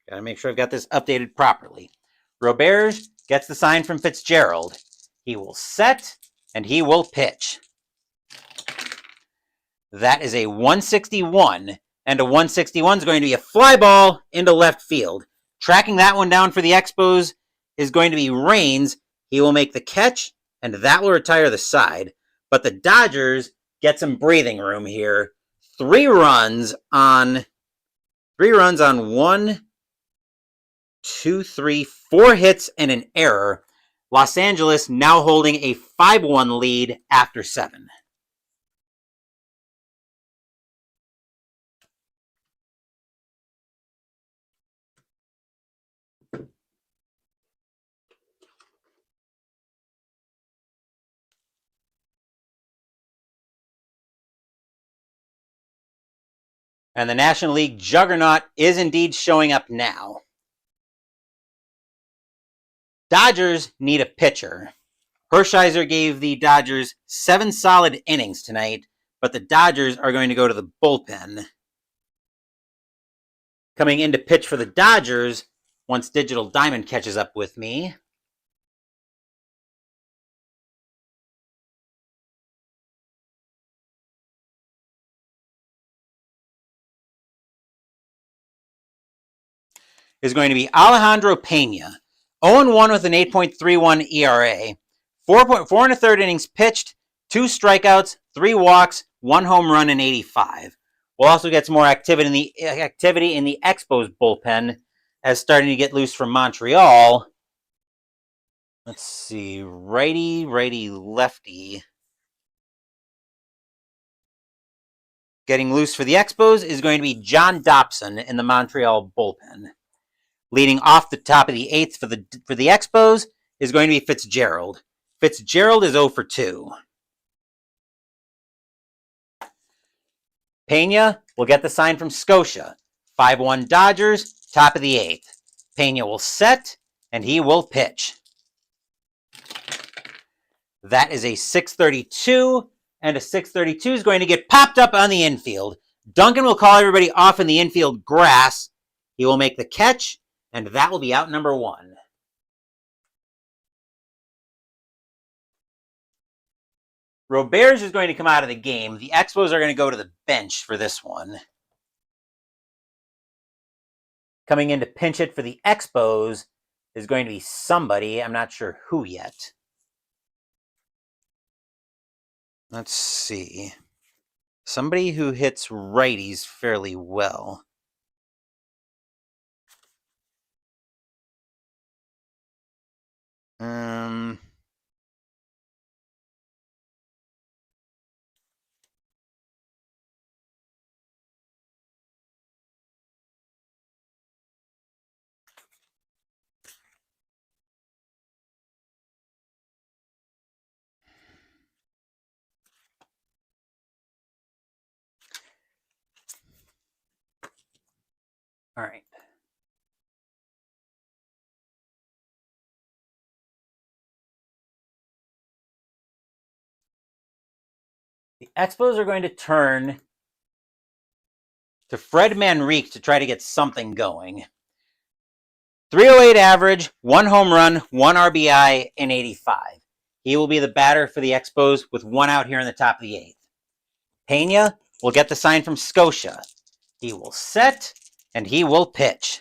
Gotta make sure I've got this updated properly. Roberge gets the sign from Fitzgerald. He will set, and he will pitch. That is a 161, and a 161 is going to be a fly ball into left field. Tracking that one down for the Expos is going to be Raines. He will make the catch, and that will retire the side. But the Dodgers get some breathing room here. 3 runs on 1, 2, 3, 4 hits and an error. Los Angeles now holding a 5-1 lead after 7. And the National League juggernaut is indeed showing up now. Dodgers need a pitcher. Hershiser gave the Dodgers 7 solid innings tonight, but the Dodgers are going to go to the bullpen. Coming in to pitch for the Dodgers, once Digital Diamond catches up with me, is going to be Alejandro Pena. 0-1 with an 8.31 ERA. 4 1/3 innings pitched, 2 strikeouts, 3 walks, 1 home run, and 85. We'll also get some more activity in the Expos bullpen as starting to get loose from Montreal. Let's see, righty, lefty. Getting loose for the Expos is going to be John Dobson in the Montreal bullpen. Leading off the top of the 8th for the Expos is going to be Fitzgerald. Fitzgerald is 0 for 2. Pena will get the sign from Scotia. 5-1 Dodgers, top of the 8th. Pena will set, and he will pitch. That is a 632, and a 632 is going to get popped up on the infield. Duncan will call everybody off in the infield grass. He will make the catch, and that will be out number 1. Roberge is going to come out of the game. The Expos are going to go to the bench for this one. Coming in to pinch it for the Expos is going to be somebody. I'm not sure who yet. Let's see. Somebody who hits righties fairly well. All right. The Expos are going to turn to Fred Manrique to try to get something going. 308 average, 1 home run, 1 RBI in 85. He will be the batter for the Expos with 1 out here in the top of the 8th. Pena will get the sign from Scotia. He will set, and he will pitch.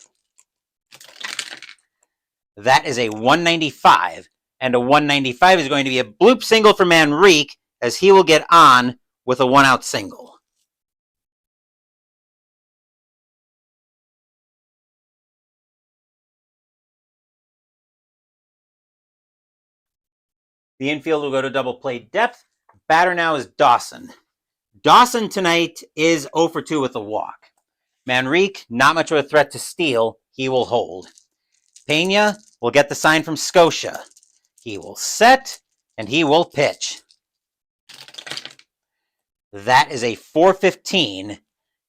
That is a 195, and a 195 is going to be a bloop single for Manrique, as he will get on with a 1-out single. The infield will go to double play depth. Batter now is Dawson. Dawson tonight is 0 for 2 with a walk. Manrique, not much of a threat to steal. He will hold. Pena will get the sign from Scotia. He will set, and he will pitch. That is a 415,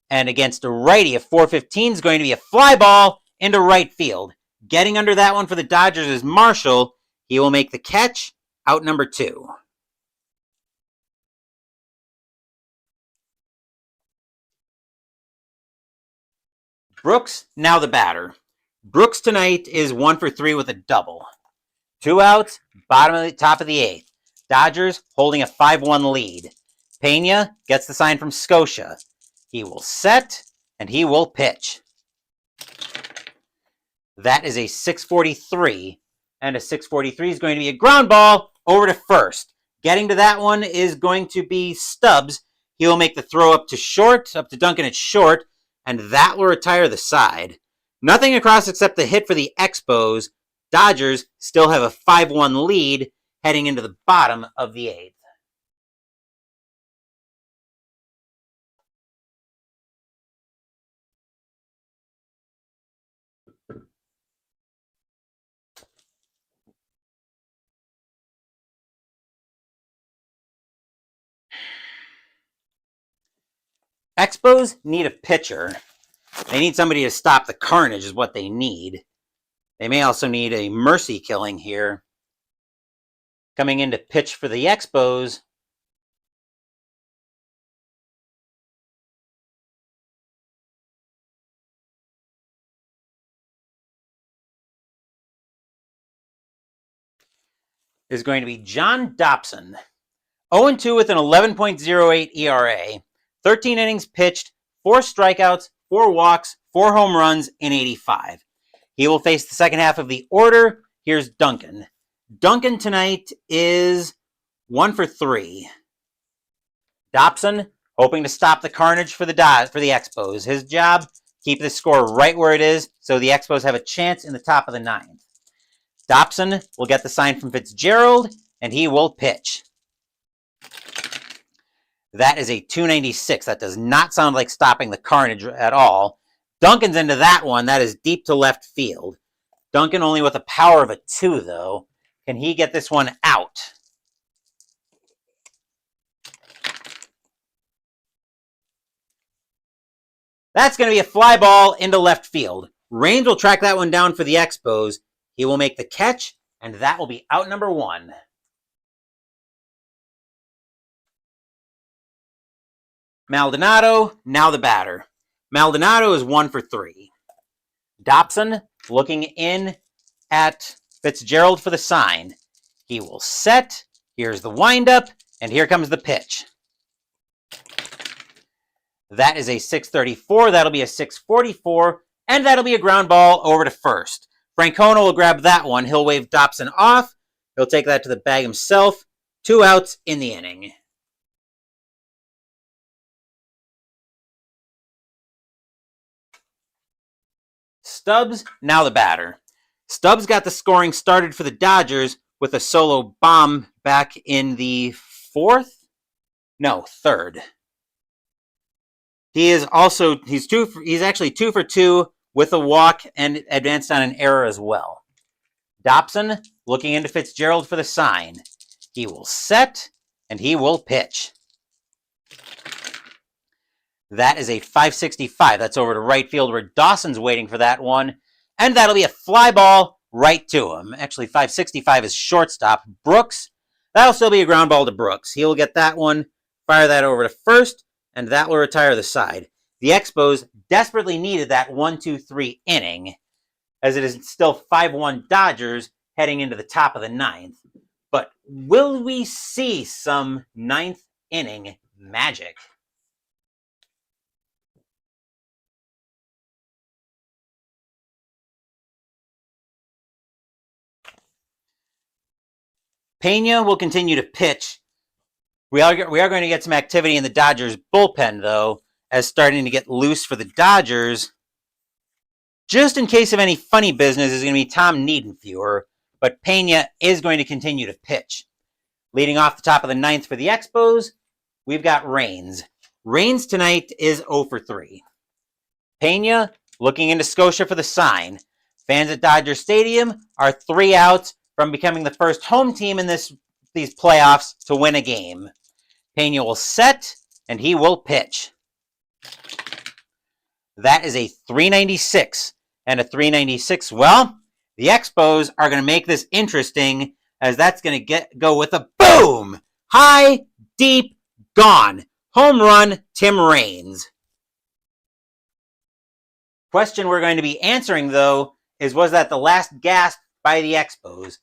and against a righty, a 415 is going to be a fly ball into right field. Getting under that one for the Dodgers is Marshall. He will make the catch, out number 2. Brooks, now the batter. Brooks tonight is 1 for 3 with a double. 2 outs, top of the 8th. Dodgers holding a 5-1 lead. Pena gets the sign from Scotia. He will set, and he will pitch. That is a 643, and a 643 is going to be a ground ball over to first. Getting to that one is going to be Stubbs. He will make the throw up to short, up to Duncan at short, and that will retire the side. Nothing across except the hit for the Expos. Dodgers still have a 5-1 lead heading into the bottom of the 8th. Expos need a pitcher. They need somebody to stop the carnage is what they need. They may also need a mercy killing here. Coming in to pitch for the Expos is going to be John Dobson. 0-2 with an 11.08 ERA. 13 innings pitched, 4 strikeouts, 4 walks, 4 home runs in 85. He will face the second half of the order. Here's Duncan. Duncan tonight is 1 for 3. Dobson hoping to stop the carnage for the Expos. His job, keep the score right where it is so the Expos have a chance in the top of the 9th. Dobson will get the sign from Fitzgerald, and he will pitch. That is a 296. That does not sound like stopping the carnage at all. Duncan's into that one. That is deep to left field. Duncan only with a power of a 2, though. Can he get this one out? That's going to be a fly ball into left field. Raines will track that one down for the Expos. He will make the catch, and that will be out number 1. Maldonado, now the batter. Maldonado is 1 for 3. Dobson looking in at Fitzgerald for the sign. He will set. Here's the windup, and here comes the pitch. That is a 634. That'll be a 644, and that'll be a ground ball over to first. Francona will grab that one. He'll wave Dobson off. He'll take that to the bag himself. 2 outs in the inning. Stubbs, now the batter. Stubbs got the scoring started for the Dodgers with a solo bomb back in the 3rd. He's actually 2 for 2 with a walk and advanced on an error as well. Dobson looking into Fitzgerald for the sign. He will set, and he will pitch. That is a 565. That's over to right field where Dawson's waiting for that one. And that'll be a fly ball right to him. Actually, 565 is shortstop. Brooks, that'll still be a ground ball to Brooks. He'll get that one, fire that over to first, and that will retire the side. The Expos desperately needed that 1-2-3 inning, as it is still 5-1 Dodgers heading into the top of the 9th. But will we see some 9th inning magic? Pena will continue to pitch. We are going to get some activity in the Dodgers bullpen, though, as starting to get loose for the Dodgers. Just in case of any funny business is going to be Tom Niedenfuer, but Pena is going to continue to pitch. Leading off the top of the 9th for the Expos, we've got Raines. Raines tonight is 0 for 3. Pena looking into Scotia for the sign. Fans at Dodger Stadium are 3 outs from becoming the first home team in these playoffs to win a game. Pena will set, and he will pitch. That is a 396 and a 396. Well, the Expos are going to make this interesting, as that's going to go with a boom! High, deep, gone. Home run, Tim Raines. Question we're going to be answering, though, is was that the last gasp by the Expos?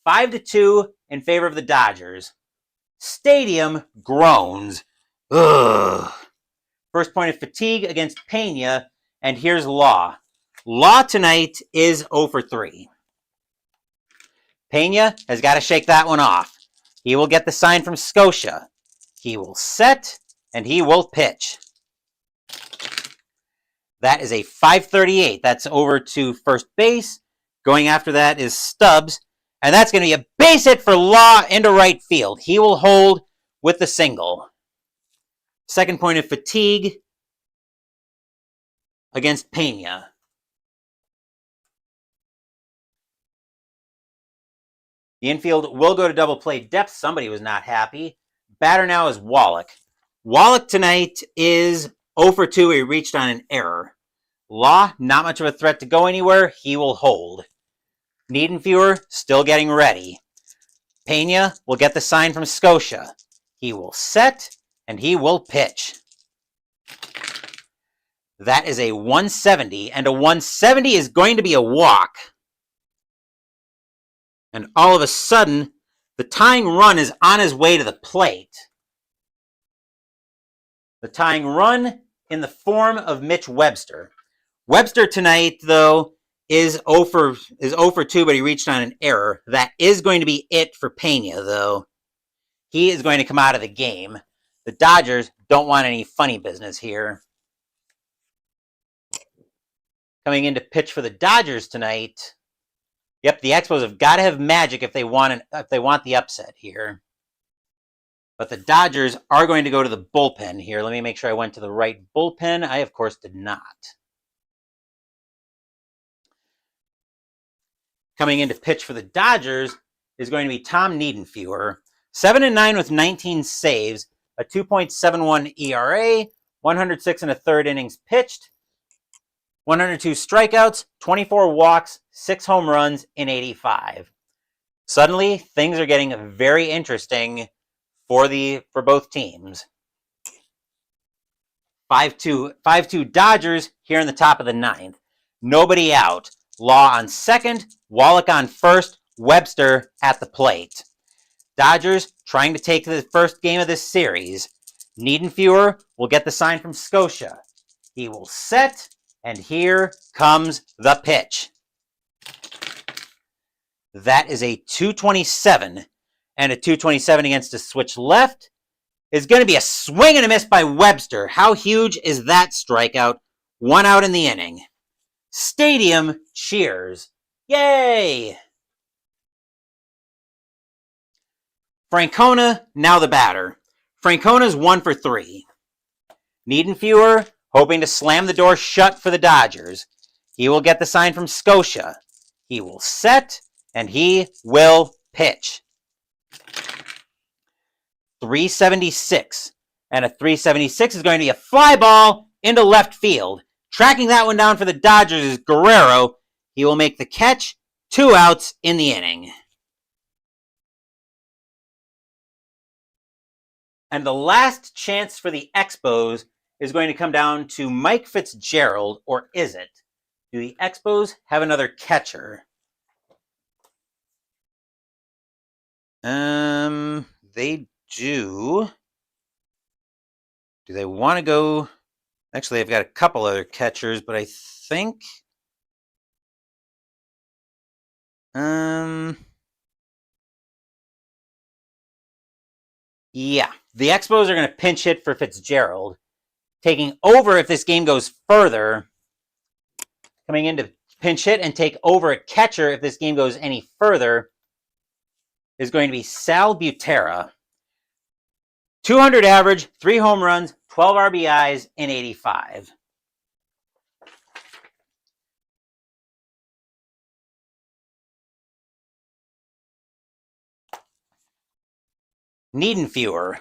5-2 in favor of the Dodgers. Stadium groans. Ugh. First point of fatigue against Pena, and here's Law. Law tonight is 0 for 3. Pena has got to shake that one off. He will get the sign from Scotia. He will set, and he will pitch. That is a 538. That's over to first base. Going after that is Stubbs. And that's going to be a base hit for Law into right field. He will hold with the single. Second point of fatigue against Pena. The infield will go to double play depth. Somebody was not happy. Batter now is Wallach. Wallach tonight is 0 for 2. He reached on an error. Law, not much of a threat to go anywhere. He will hold. Niedenfuer still getting ready. Pena will get the sign from Scotia. He will set, and he will pitch. That is a 170, and a 170 is going to be a walk. And all of a sudden, the tying run is on his way to the plate. The tying run in the form of Mitch Webster. Webster tonight, though, is 0 for 2, but he reached on an error. That is going to be it for Pena, though. He is going to come out of the game. The Dodgers don't want any funny business here. Coming in to pitch for the Dodgers tonight. Yep, the Expos have got to have magic if they want the upset here. But the Dodgers are going to go to the bullpen here. Let me make sure I went to the right bullpen. I, of course, did not. Coming in to pitch for the Dodgers is going to be Tom Niedenfuer. 7-9 with 19 saves, a 2.71 ERA, 106 1/3 innings pitched, 102 strikeouts, 24 walks, 6 home runs in 85. Suddenly, things are getting very interesting for both teams. 5-2 Dodgers here in the top of the ninth. Nobody out. Law on second, Wallach on first, Webster at the plate. Dodgers trying to take the first game of this series. Niedenfuer will get the sign from Scotia. He will set, and here comes the pitch. That is a 227, and a 227 against a switch left is going to be a swing and a miss by Webster. How huge is that strikeout? 1 out in the inning. Stadium cheers. Yay! Francona, now the batter. Francona's 1 for 3. Niedenfuer hoping to slam the door shut for the Dodgers. He will get the sign from Scotia. He will set, and he will pitch. 376. And a 376 is going to be a fly ball into left field. Tracking that one down for the Dodgers is Guerrero. He will make the catch. 2 outs in the inning. And the last chance for the Expos is going to come down to Mike Fitzgerald, or is it? Do the Expos have another catcher? They do. Do they want to go? Actually, they've got a couple other catchers, but I think yeah, the Expos are going to pinch hit for Fitzgerald. Taking over if this game goes further. Coming in to pinch hit and take over a catcher if this game goes any further is going to be Sal Butera. 200 average, 3 home runs, 12 RBIs in 85. Niedenfuer.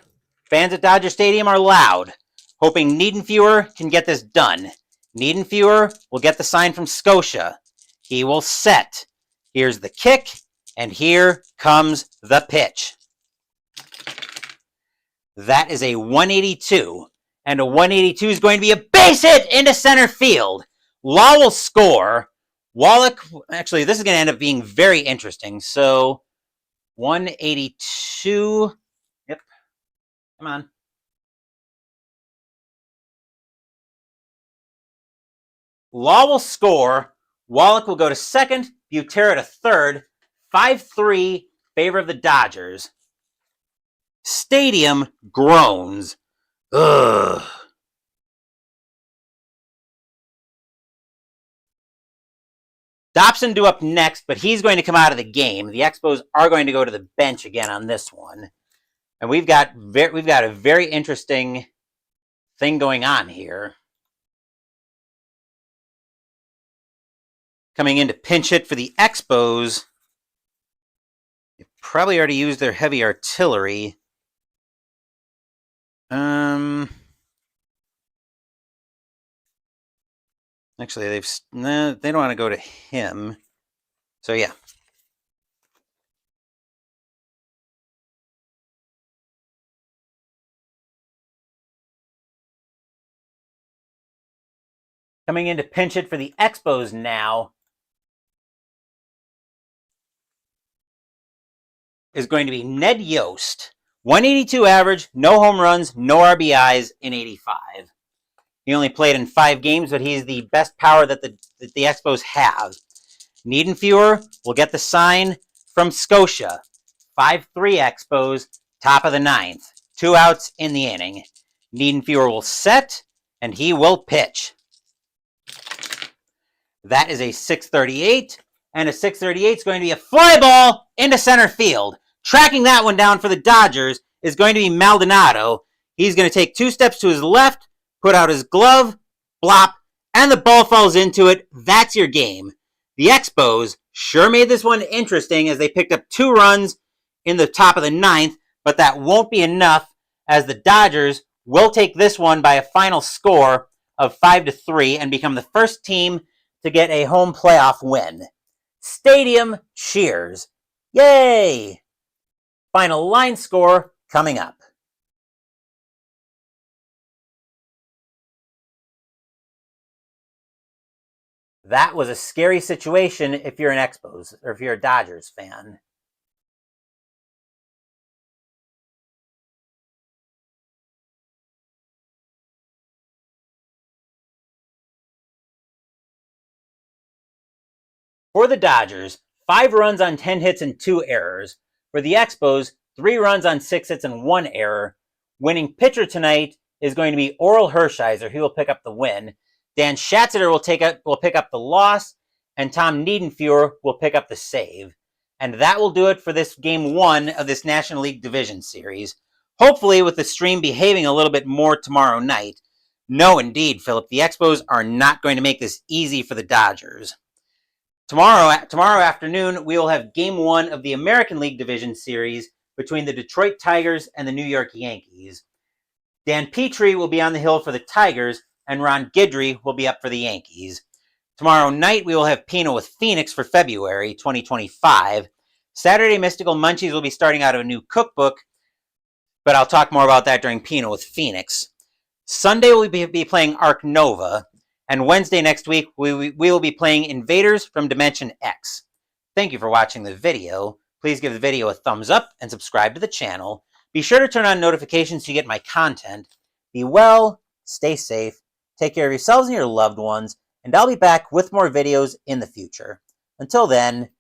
Fans at Dodger Stadium are loud, hoping Niedenfuer can get this done. Niedenfuer will get the sign from Scotia. He will set. Here's the kick, and here comes the pitch. That is a 182, and a 182 is going to be a base hit into center field. Law will score. Wallach, actually, this is going to end up being very interesting. So, 182. Yep. Come on. Law will score. Wallach will go to second. Butera to third. 5-3, favor of the Dodgers. Stadium groans. Ugh. Dobson due up next, but he's going to come out of the game. The Expos are going to go to the bench again on this one. And we've got a very interesting thing going on here. Coming in to pinch hit for the Expos. They probably already used their heavy artillery. Actually, they don't want to go to him. So, yeah. Coming in to pinch it for the Expos now is going to be Ned Yost. 182 average, no home runs, no RBIs in 85. He only played in 5 games, but he's the best power that the Expos have. Niedenfuer will get the sign from Scotia. 5-3 Expos, top of the ninth. 2 outs in the inning. Niedenfuer will set, and he will pitch. That is a 638, and a 638 is going to be a fly ball into center field. Tracking that one down for the Dodgers is going to be Maldonado. He's going to take 2 steps to his left, put out his glove, blop, and the ball falls into it. That's your game. The Expos sure made this one interesting as they picked up 2 runs in the top of the ninth, but that won't be enough as the Dodgers will take this one by a final score of 5-3 and become the first team to get a home playoff win. Stadium cheers. Yay! Final line score coming up. That was a scary situation if you're an Expos or if you're a Dodgers fan. For the Dodgers, 5 runs on 10 hits and 2 errors. For the Expos, 3 runs on 6 hits and 1 error. Winning pitcher tonight is going to be Oral Hershiser. He will pick up the win. Dan Schatzeder will pick up the loss, and Tom Niedenfuer will pick up the save. And that will do it for this Game 1 of this National League Division Series. Hopefully with the stream behaving a little bit more tomorrow night. No, indeed, Philip, the Expos are not going to make this easy for the Dodgers. Tomorrow afternoon, we will have Game 1 of the American League Division Series between the Detroit Tigers and the New York Yankees. Dan Petrie will be on the hill for the Tigers, and Ron Guidry will be up for the Yankees. Tomorrow night, we will have Pino with Phoenix for February 2025. Saturday, Mystical Munchies will be starting out a new cookbook, but I'll talk more about that during Pino with Phoenix. Sunday, we'll be playing Arc Nova. And Wednesday next week, we will be playing Invaders from Dimension X. Thank you for watching the video. Please give the video a thumbs up and subscribe to the channel. Be sure to turn on notifications so you get my content. Be well, stay safe, take care of yourselves and your loved ones, and I'll be back with more videos in the future. Until then,